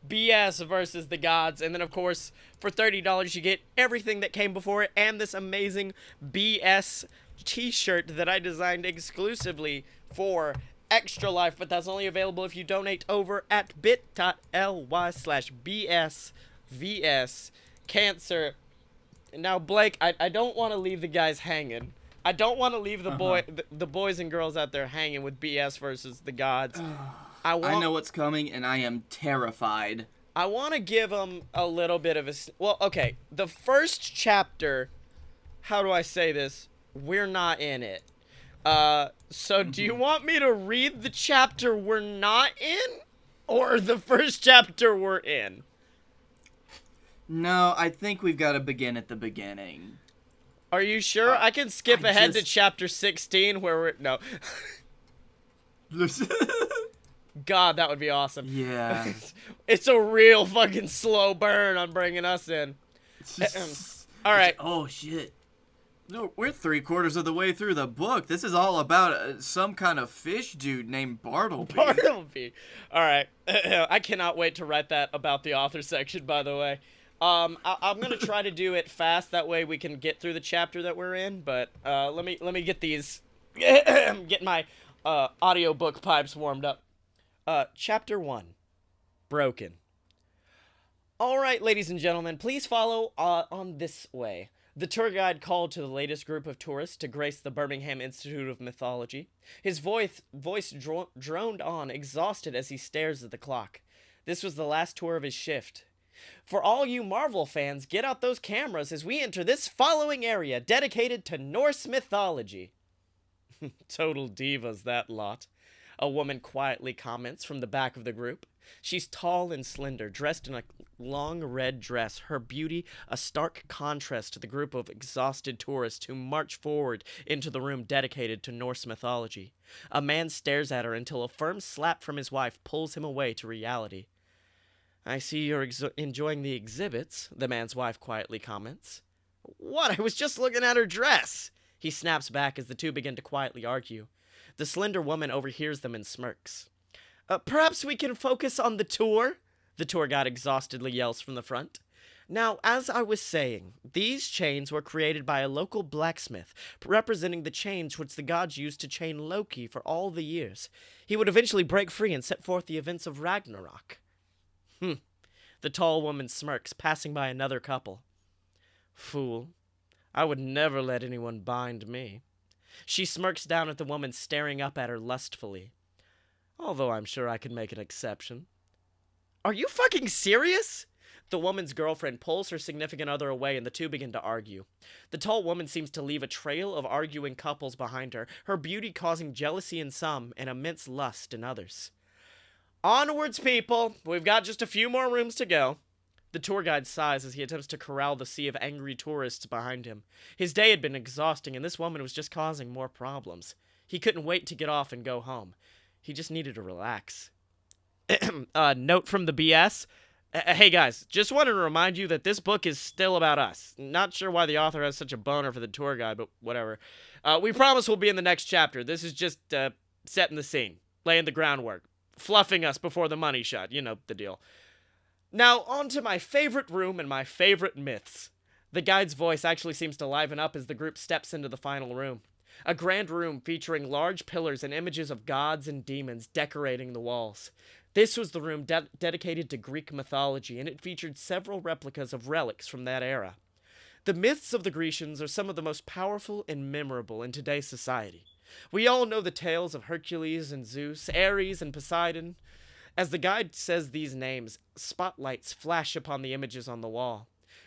BS versus the gods. And then, of course, for $30, you get everything that came before it and this amazing BS t-shirt that I designed exclusively for Extra Life, but that's only available if you donate over at bit.ly/BSVS Now, Blake, I don't want to leave the guys hanging. I don't want to leave the boys and girls out there hanging with BS versus the gods. I know what's coming, and I am terrified. I want to give them a little bit of a... Well, okay, the first chapter, how do I say this? We're not in it. So do you want me to read the chapter we're not in? Or the first chapter we're in? No, I think we've got to begin at the beginning. Are you sure? I can skip ahead to chapter 16 where we're... No. God, that would be awesome. Yeah. It's a real fucking slow burn on bringing us in. All right. Oh, shit. No, we're 3/4 of the way through the book. This is all about some kind of fish dude named Bartleby. Bartleby. All right. I cannot wait to write that about the author section, by the way. I'm going to try to do it fast. That way we can get through the chapter that we're in. But let me get these... get my audiobook pipes warmed up. Chapter 1. Broken. All right, ladies and gentlemen, please follow on this way. The tour guide called to the latest group of tourists to grace the Birmingham Institute of Mythology. His voice droned on, exhausted as he stares at the clock. This was the last tour of his shift. For all you Marvel fans, get out those cameras as we enter this following area dedicated to Norse mythology. Total divas, that lot. A woman quietly comments from the back of the group. She's tall and slender, dressed in a long red dress, her beauty a stark contrast to the group of exhausted tourists who march forward into the room dedicated to Norse mythology. A man stares at her until a firm slap from his wife pulls him away to reality. I see you're enjoying the exhibits, the man's wife quietly comments. What? I was just looking at her dress, he snaps back as the two begin to quietly argue. The slender woman overhears them and smirks. Perhaps we can focus on the tour, the tour guide exhaustedly yells from the front. Now, as I was saying, these chains were created by a local blacksmith, representing the chains which the gods used to chain Loki for all the years. He would eventually break free and set forth the events of Ragnarok. The tall woman smirks, passing by another couple. Fool. I would never let anyone bind me. She smirks down at the woman staring up at her lustfully. Although I'm sure I could make an exception. Are you fucking serious? The woman's girlfriend pulls her significant other away and the two begin to argue. The tall woman seems to leave a trail of arguing couples behind her, her beauty causing jealousy in some and immense lust in others. Onwards, people! We've got just a few more rooms to go. The tour guide sighs as he attempts to corral the sea of angry tourists behind him. His day had been exhausting, and this woman was just causing more problems. He couldn't wait to get off and go home. He just needed to relax. Note from the BS. Hey guys, just wanted to remind you that this book is still about us. Not sure why the author has such a boner for the tour guide, but whatever. We promise we'll be in the next chapter. This is just setting the scene, laying the groundwork, fluffing us before the money shot. You know the deal. Now, on to my favorite room and my favorite myths. The guide's voice actually seems to liven up as the group steps into the final room. A grand room featuring large pillars and images of gods and demons decorating the walls. This was the room dedicated to Greek mythology, and it featured several replicas of relics from that era. The myths of the Grecians are some of the most powerful and memorable in today's society. We all know the tales of Hercules and Zeus, Ares and Poseidon. As the guide says these names, spotlights flash upon the images on the wall.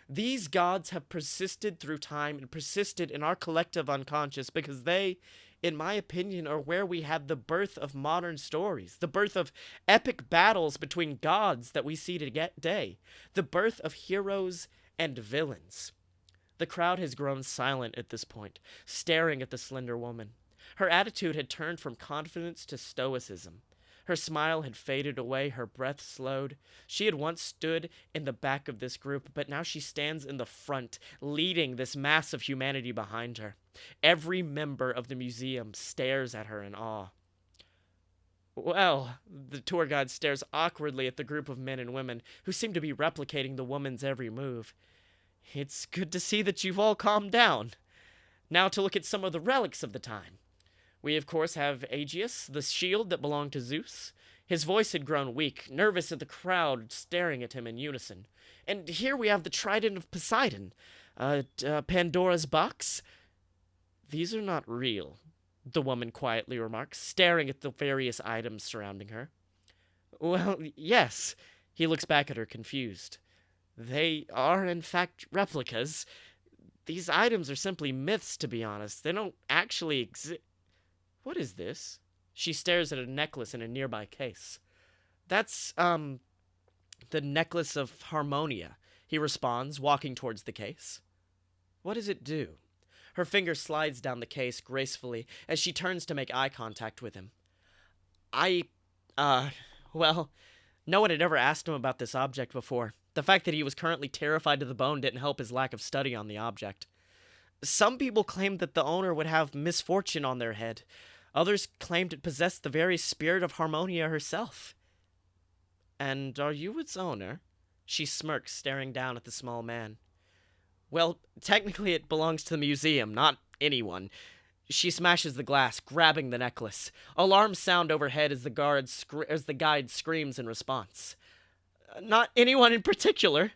These gods have persisted through time and persisted in our collective unconscious because they, in my opinion, are where we have the birth of modern stories, the birth of epic battles between gods that we see today, the birth of heroes and villains. The crowd has grown silent at this point, staring at the slender woman. Her attitude had turned from confidence to stoicism. Her smile had faded away, her breath slowed. She had once stood in the back of this group, but now she stands in the front, leading this mass of humanity behind her. Every member of the museum stares at her in awe. Well, the tour guide stares awkwardly at the group of men and women who seem to be replicating the woman's every move. It's good to see that you've all calmed down. Now to look at some of the relics of the time. We, of course, have Aegeus, the shield that belonged to Zeus. His voice had grown weak, nervous at the crowd staring at him in unison. And here we have the trident of Poseidon, Pandora's box. These are not real, the woman quietly remarks, staring at the various items surrounding her. Well, yes. He looks back at her, confused. They are, in fact, replicas. These items are simply myths, to be honest. They don't actually exist. What is this? She stares at a necklace in a nearby case. That's, the necklace of Harmonia, he responds, walking towards the case. What does it do? Her finger slides down the case gracefully as she turns to make eye contact with him. Well, no one had ever asked him about this object before. The fact that he was currently terrified to the bone didn't help his lack of study on the object. Some people claimed that the owner would have misfortune on their head. Others claimed it possessed the very spirit of Harmonia herself. And are you its owner? She smirks, staring down at the small man. Well, technically it belongs to the museum, not anyone. She smashes the glass, grabbing the necklace. Alarms sound overhead as the guide screams in response. Not anyone in particular.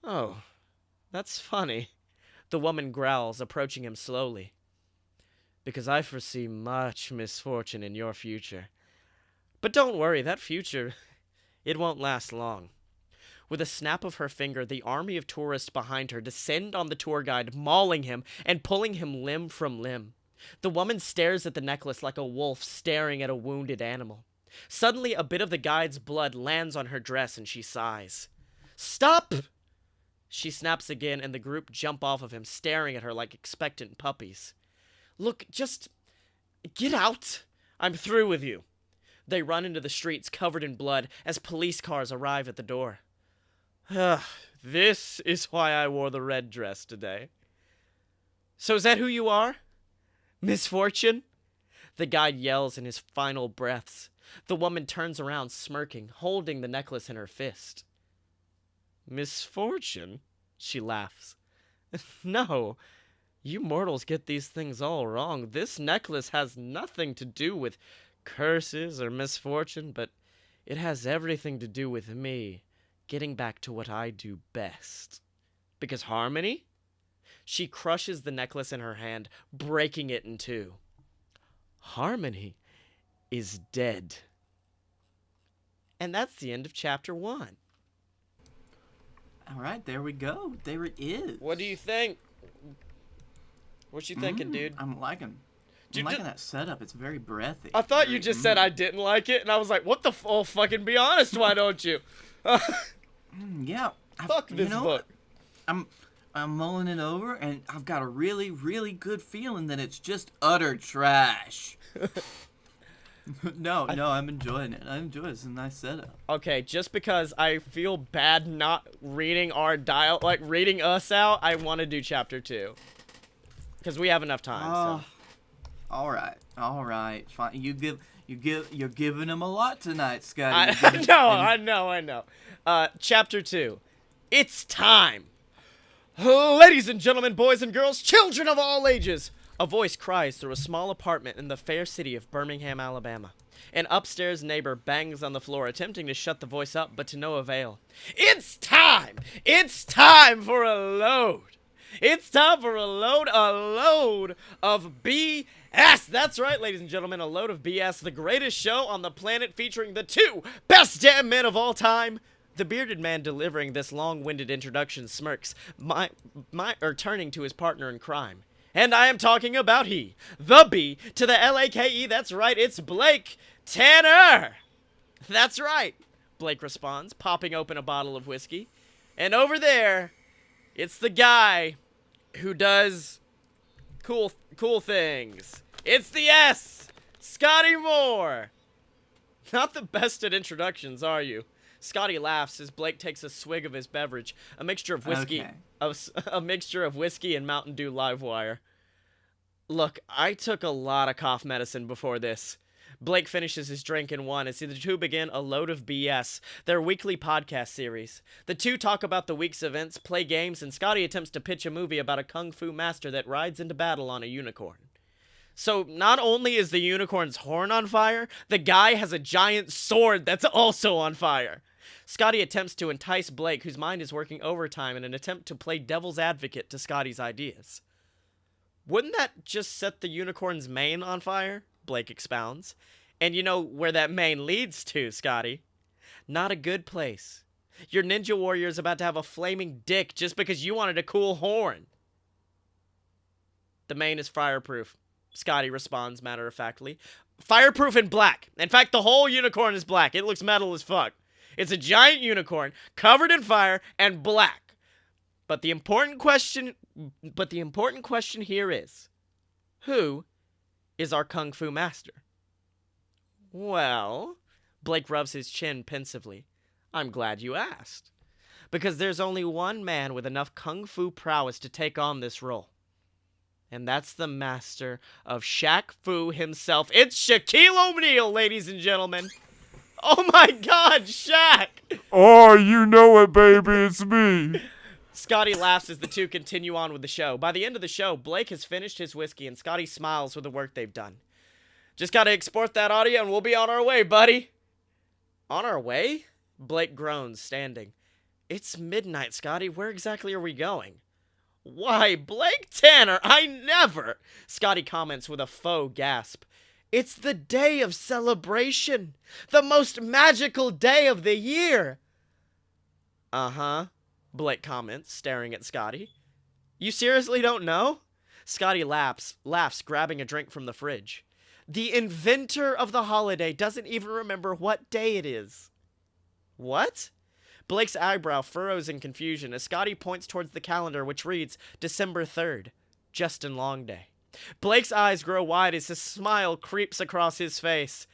Oh, that's funny. The woman growls, approaching him slowly. Because I foresee much misfortune in your future. But don't worry, that future, it won't last long. With a snap of her finger, the army of tourists behind her descend on the tour guide, mauling him and pulling him limb from limb. The woman stares at the necklace like a wolf staring at a wounded animal. Suddenly, a bit of the guide's blood lands on her dress and she sighs. Stop! She snaps again and the group jump off of him, staring at her like expectant puppies. Look, just get out. I'm through with you. They run into the streets covered in blood as police cars arrive at the door. This is why I wore the red dress today. So is that who you are? Misfortune? The guide yells in his final breaths. The woman turns around, smirking, holding the necklace in her fist. Misfortune? She laughs. No, you mortals get these things all wrong. This necklace has nothing to do with curses or misfortune, but it has everything to do with me getting back to what I do best. Because harmony? She crushes the necklace in her hand, breaking it in two. Harmony is dead. And that's the end of chapter 1. All right, there we go. There it is. What do you think? What you thinking, dude? I'm liking that setup. It's very breathy. I thought you just said I didn't like it, and I was like, what the oh, fucking be honest, why don't you? Yeah. Fuck this book. I'm mulling it over, and I've got a really, really good feeling that it's just utter trash. No, I'm enjoying it. I enjoy it. It's a nice setup. Okay, just because I feel bad not reading our reading us out, I want to do chapter 2. Because we have enough time, so. All right. Fine. You're giving him a lot tonight, Scottye. I know. Chapter 2. It's time. Ladies and gentlemen, boys and girls, children of all ages. A voice cries through a small apartment in the fair city of Birmingham, Alabama. An upstairs neighbor bangs on the floor, attempting to shut the voice up, but to no avail. It's time! It's time for a load! It's time for a load of BS. That's right, ladies and gentlemen, a load of BS, the greatest show on the planet featuring the 2 best damn men of all time. The bearded man delivering this long-winded introduction smirks, turning to his partner in crime. And I am talking about he, the B to the L-A-K-E, that's right, it's Blake Tanner. That's right, Blake responds, popping open a bottle of whiskey. And over there, it's the guy who does cool things. It's the S, Scottye Moore. Not the best at introductions, are you? Scottye laughs as Blake takes a swig of his beverage, a mixture of whiskey, a mixture of whiskey and Mountain Dew Livewire. Look, I took a lot of cough medicine before this, Blake finishes his drink and one as the two begin A Load of BS, their weekly podcast series. The two talk about the week's events, play games, and Scottye attempts to pitch a movie about a kung fu master that rides into battle on a unicorn. So not only is the unicorn's horn on fire, the guy has a giant sword that's also on fire. Scottye attempts to entice Blake, whose mind is working overtime in an attempt to play devil's advocate to Scottye's ideas. Wouldn't that just set the unicorn's mane on fire? Blake expounds. And you know where that mane leads to, Scottye. Not a good place. Your ninja warrior's about to have a flaming dick just because you wanted a cool horn. The mane is fireproof, Scottye responds matter-of-factly. Fireproof and black. In fact, the whole unicorn is black. It looks metal as fuck. It's a giant unicorn, covered in fire, and black. But the important question here is, who is our kung fu master? Well, Blake rubs his chin pensively. I'm glad you asked. Because there's only one man with enough kung fu prowess to take on this role. And that's the master of Shaq Fu himself. It's Shaquille O'Neal, ladies and gentlemen. Oh my God, Shaq! Oh, you know it, baby, it's me. Scottye laughs as the two continue on with the show. By the end of the show, Blake has finished his whiskey and Scottye smiles with the work they've done. Just gotta export that audio and we'll be on our way, buddy. On our way? Blake groans, standing. It's midnight, Scottye. Where exactly are we going? Why, Blake Tanner, I never! Scottye comments with a faux gasp. It's the day of celebration. The most magical day of the year. Uh-huh, Blake comments, staring at Scottye. You seriously don't know? Scottye laughs, grabbing a drink from the fridge. The inventor of the holiday doesn't even remember what day it is. What? Blake's eyebrow furrows in confusion as Scottye points towards the calendar, which reads December 3rd, Justin Long Day. Blake's eyes grow wide as his smile creeps across his face.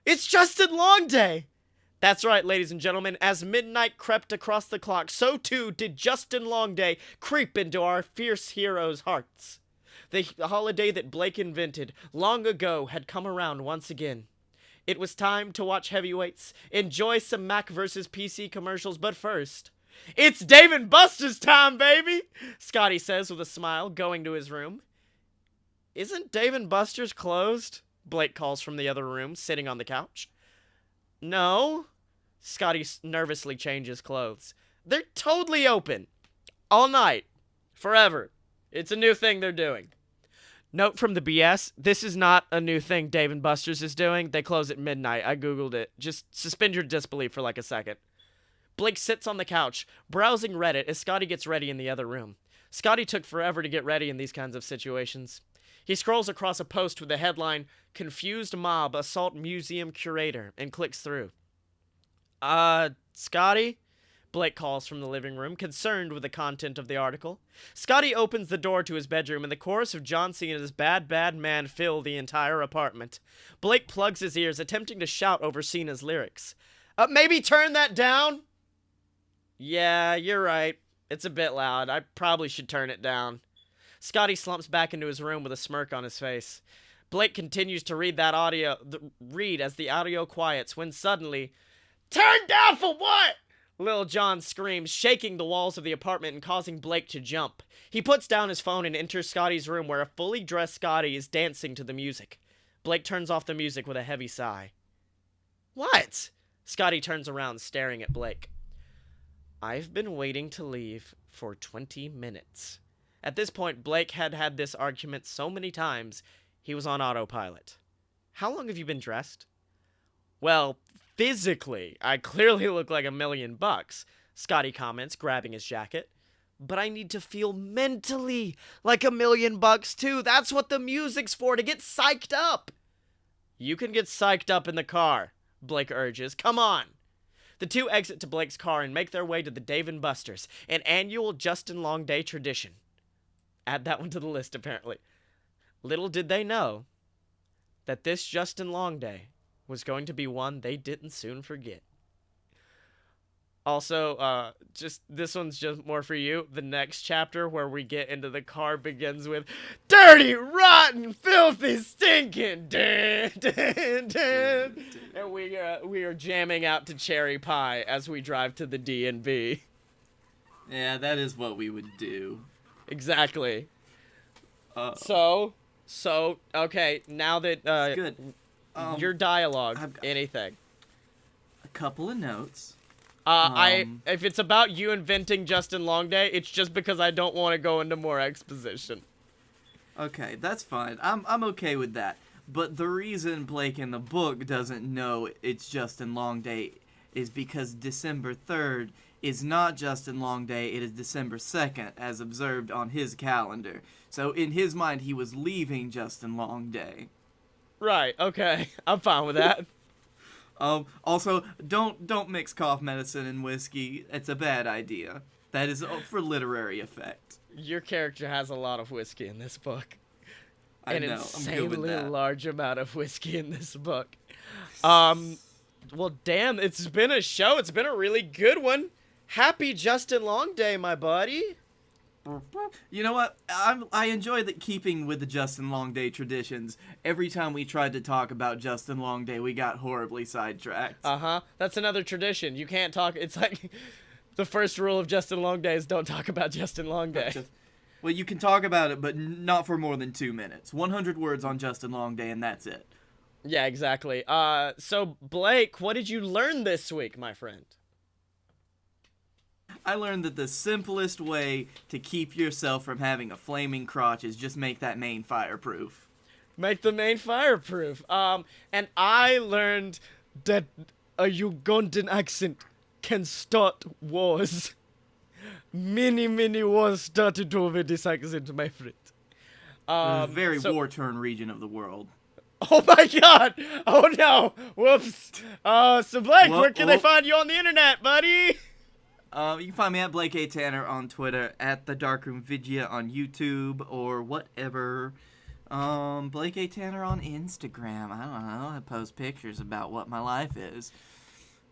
It's Justin Long Day! That's right, ladies and gentlemen. As midnight crept across the clock, so too did Justin Long Day creep into our fierce heroes' hearts. The holiday that Blake invented long ago had come around once again. It was time to watch heavyweights, enjoy some Mac vs. PC commercials, but first, it's Dave & Buster's time, baby! Scottye says with a smile, going to his room. Isn't Dave & Buster's closed? Blake calls from the other room, sitting on the couch. No. Scottye nervously changes clothes. They're totally open. All night. Forever. It's a new thing they're doing. Note from the BS, this is not a new thing Dave & Buster's is doing. They close at midnight. I googled it. Just suspend your disbelief for like a second. Blake sits on the couch, browsing Reddit as Scottye gets ready in the other room. Scottye took forever to get ready in these kinds of situations. He scrolls across a post with the headline, Confused Mob Assault Museum Curator, and clicks through. Scottye? Blake calls from the living room, concerned with the content of the article. Scottye opens the door to his bedroom, and the chorus of John Cena's Bad Bad Man fill the entire apartment. Blake plugs his ears, attempting to shout over Cena's lyrics. Maybe turn that down? Yeah, you're right. It's a bit loud. I probably should turn it down. Scottye slumps back into his room with a smirk on his face. Blake continues to read as the audio quiets, when suddenly, turn down for what? Lil Jon screams, shaking the walls of the apartment and causing Blake to jump. He puts down his phone and enters Scottye's room, where a fully dressed Scottye is dancing to the music. Blake turns off the music with a heavy sigh. What? Scottye turns around, staring at Blake. I've been waiting to leave for 20 minutes. At this point, Blake had this argument so many times, he was on autopilot. How long have you been dressed? Well, physically, I clearly look like $1,000,000, Scottye comments, grabbing his jacket. But I need to feel mentally like $1,000,000 too. That's what the music's for, to get psyched up. You can get psyched up in the car, Blake urges. Come on. The two exit to Blake's car and make their way to the Dave & Buster's, an annual Justin Long Day tradition. Add that one to the list, apparently. Little did they know that this Justin Long Day was going to be one they didn't soon forget. Also, just this one's just more for you. The next chapter where we get into the car begins with dirty, rotten, filthy, stinking, dun, dun, dun. And we are jamming out to Cherry Pie as we drive to the D&B. Yeah, that is what we would do. Exactly. So okay, now that Good. your dialogue, I've got anything. a couple of notes. If it's about you inventing Justin Longday, it's just because I don't want to go into more exposition. Okay, that's fine. I'm okay with that. But the reason Blake in the book doesn't know it's Justin Longday is because December 3rd is not Justin Longday, it is December 2nd, as observed on his calendar. So in his mind, he was leaving Justin Longday. Right, okay. I'm fine with that. Also, don't mix cough medicine and whiskey. It's a bad idea. That is for literary effect. Your character has a lot of whiskey in this book. I An know, I'm good with insanely that. large amount of whiskey in this book. Well, damn, it's been a show. It's been a really good one. Happy Justin Longday, my buddy. You know what? I enjoy that keeping with the Justin Longday traditions. Every time we tried to talk about Justin Longday, we got horribly sidetracked. That's another tradition. You can't talk. It's like the first rule of Justin Longday is don't talk about Justin Longday. Well, you can talk about it, but not for more than 2 minutes. 100 words on Justin Longday, and that's it. Yeah, exactly. So Blake, what did you learn this week, my friend? I learned that the simplest way to keep yourself from having a flaming crotch is just make that main fireproof. Make the main fireproof. And I learned that a Ugandan accent can start wars. Many wars started over this accent, my friend. A very war-torn region of the world. Oh my god! Oh no! Whoops! So Blake, where can they find you on the internet, buddy? You can find me at Blake A. Tanner on Twitter, at The Darkroom Vigia on YouTube, or whatever. Blake A. Tanner on Instagram. I don't know. I post pictures about what my life is.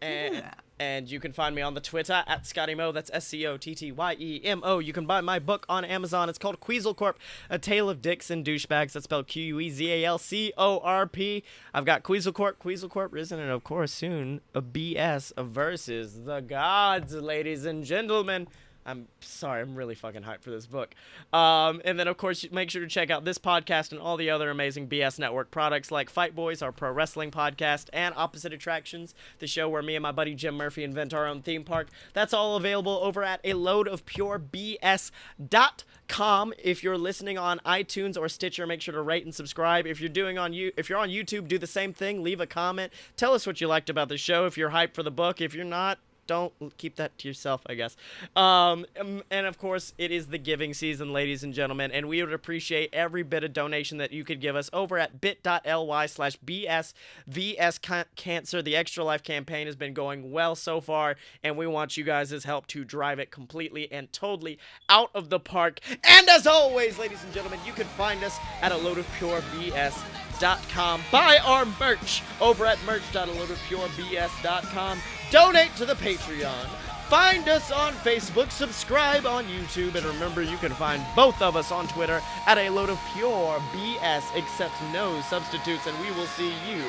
And you can find me on the Twitter at ScottyMo. That's SCOTTYEMO. You can buy my book on Amazon. It's called Queaselcorp, A Tale of Dicks and Douchebags. That's spelled QUEZALCORP. I've got Queaselcorp risen, and of course soon a BS versus the gods, ladies and gentlemen. I'm sorry, I'm really fucking hyped for this book. And then, of course, make sure to check out this podcast and all the other amazing BS Network products like Fight Boys, our pro wrestling podcast, and Opposite Attractions, the show where me and my buddy Jim Murphy invent our own theme park. That's all available over at aloadofpurebs.com. If you're listening on iTunes or Stitcher, make sure to rate and subscribe. If you're on YouTube, do the same thing. Leave a comment. Tell us what you liked about the show. If you're hyped for the book, if you're not, don't keep that to yourself, I guess. And of course, it is the giving season, ladies and gentlemen, and we would appreciate every bit of donation that you could give us over at bit.ly/BSVScancer. The Extra Life campaign has been going well so far, and we want you guys' help to drive it completely and totally out of the park. And as always, ladies and gentlemen, you can find us at aloadofpurebs.com. Buy our merch over at merch.aloadofpurebs.com. Donate to the Patreon. Find us on Facebook. Subscribe on YouTube. And remember, you can find both of us on Twitter at A Load of Pure BS, except no substitutes. And we will see you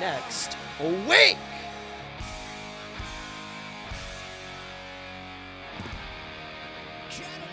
next week. Gentlemen.